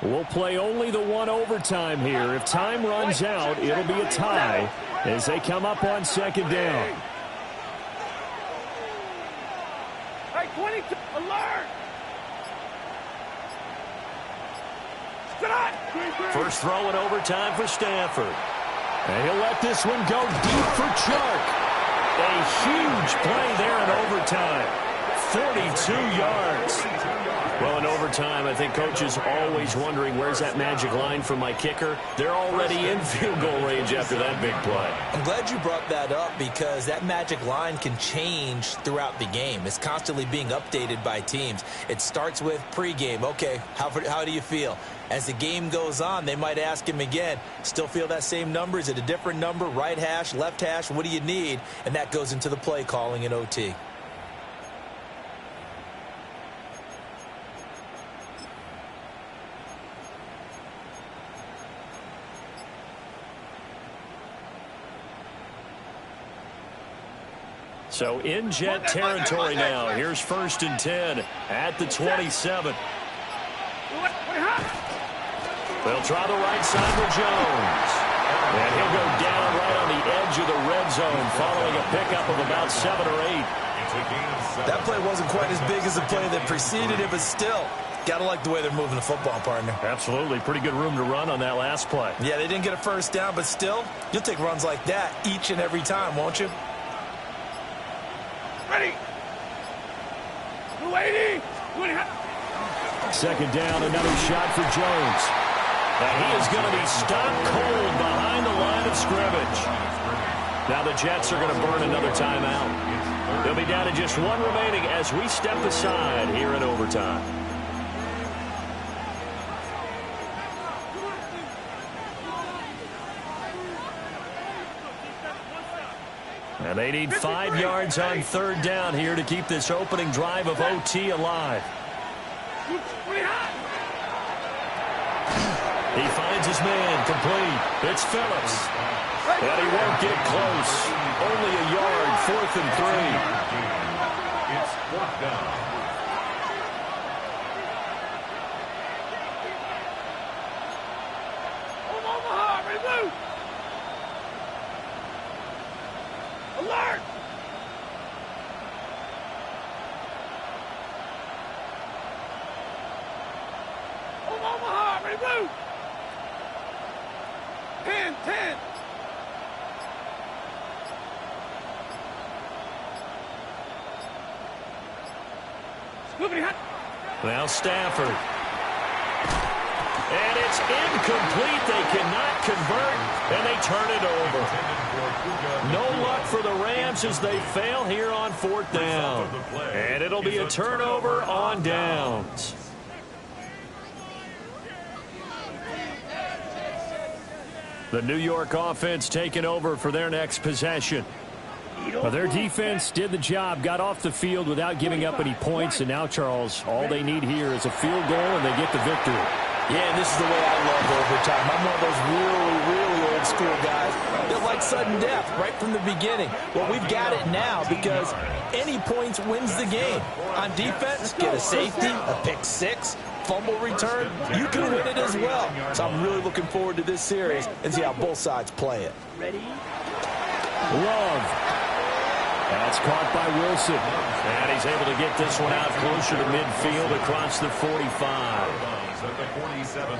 We'll play only the one overtime here. If time runs out, it'll be a tie as they come up on second down. Hey, 22, alert! First throw in overtime for Stanford. And he'll let this one go deep for Chark. A huge play there in overtime. 42 yards. Well, in overtime, I think coaches always wondering, where's that magic line for my kicker? They're already in field goal range after that big play. I'm glad you brought that up, because that magic line can change throughout the game. It's constantly being updated by teams. It starts with pregame. Okay, how do you feel? As the game goes on, they might ask him again, still feel that same number? Is it a different number? Right hash, left hash? What do you need? And that goes into the play calling in OT. So in Jet territory now. Here's 1st and 10 at the 27. They'll try the right side with Jones. And he'll go down right on the edge of the red zone following a pickup of about 7 or 8. That play wasn't quite as big as the play that preceded it, but still, got to like the way they're moving the football, partner. Absolutely. Pretty good room to run on that last play. Yeah, they didn't get a first down, but still, you'll take runs like that each and every time, won't you? Ready. 280. Second down, another shot for Jones. And he is going to be stopped cold behind the line of scrimmage. Now the Jets are going to burn another timeout. They'll be down to just one remaining as we step aside here in overtime. And they need 5 yards on 3rd down here to keep this opening drive of OT alive. He finds his man, complete. It's Phillips. And he won't get close. Only a yard, 4th and 3. It's 4th down. Omaha, remove! Alert! Omaha, remove! 10. Scoopity hot. Now Stafford. And it's incomplete. They cannot convert, and they turn it over. No luck for the Rams as they fail here on 4th down. And it'll be a turnover on downs. The New York offense taking over for their next possession. Well, their defense did the job, got off the field without giving up any points, and now, Charles, all they need here is a field goal, and they get the victory. Yeah, and this is the way I love overtime. I'm one of those really old school guys that like sudden death right from the beginning. Well, we've got it now because any points wins the game. On defense, get a safety, a pick six, fumble return, you can win it as well. So I'm really looking forward to this series and see how both sides play it. Ready? Love. That's caught by Wilson. And he's able to get this one out closer to midfield across the 45.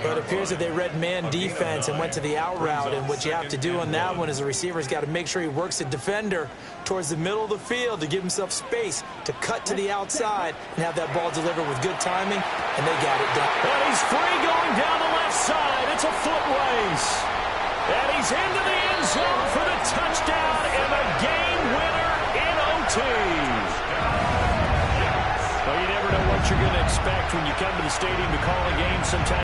But it appears that they read man defense and went to the out route, and what you have to do on that one is the receiver's got to make sure he works the defender towards the middle of the field to give himself space to cut to the outside and have that ball delivered with good timing, and they got it done. And he's free going down the left side. It's a foot race. And he's into the end zone for the touchdown and the game winner in OT. Well, you never know what you're going to expect when you come to the stadium to call a game sometimes.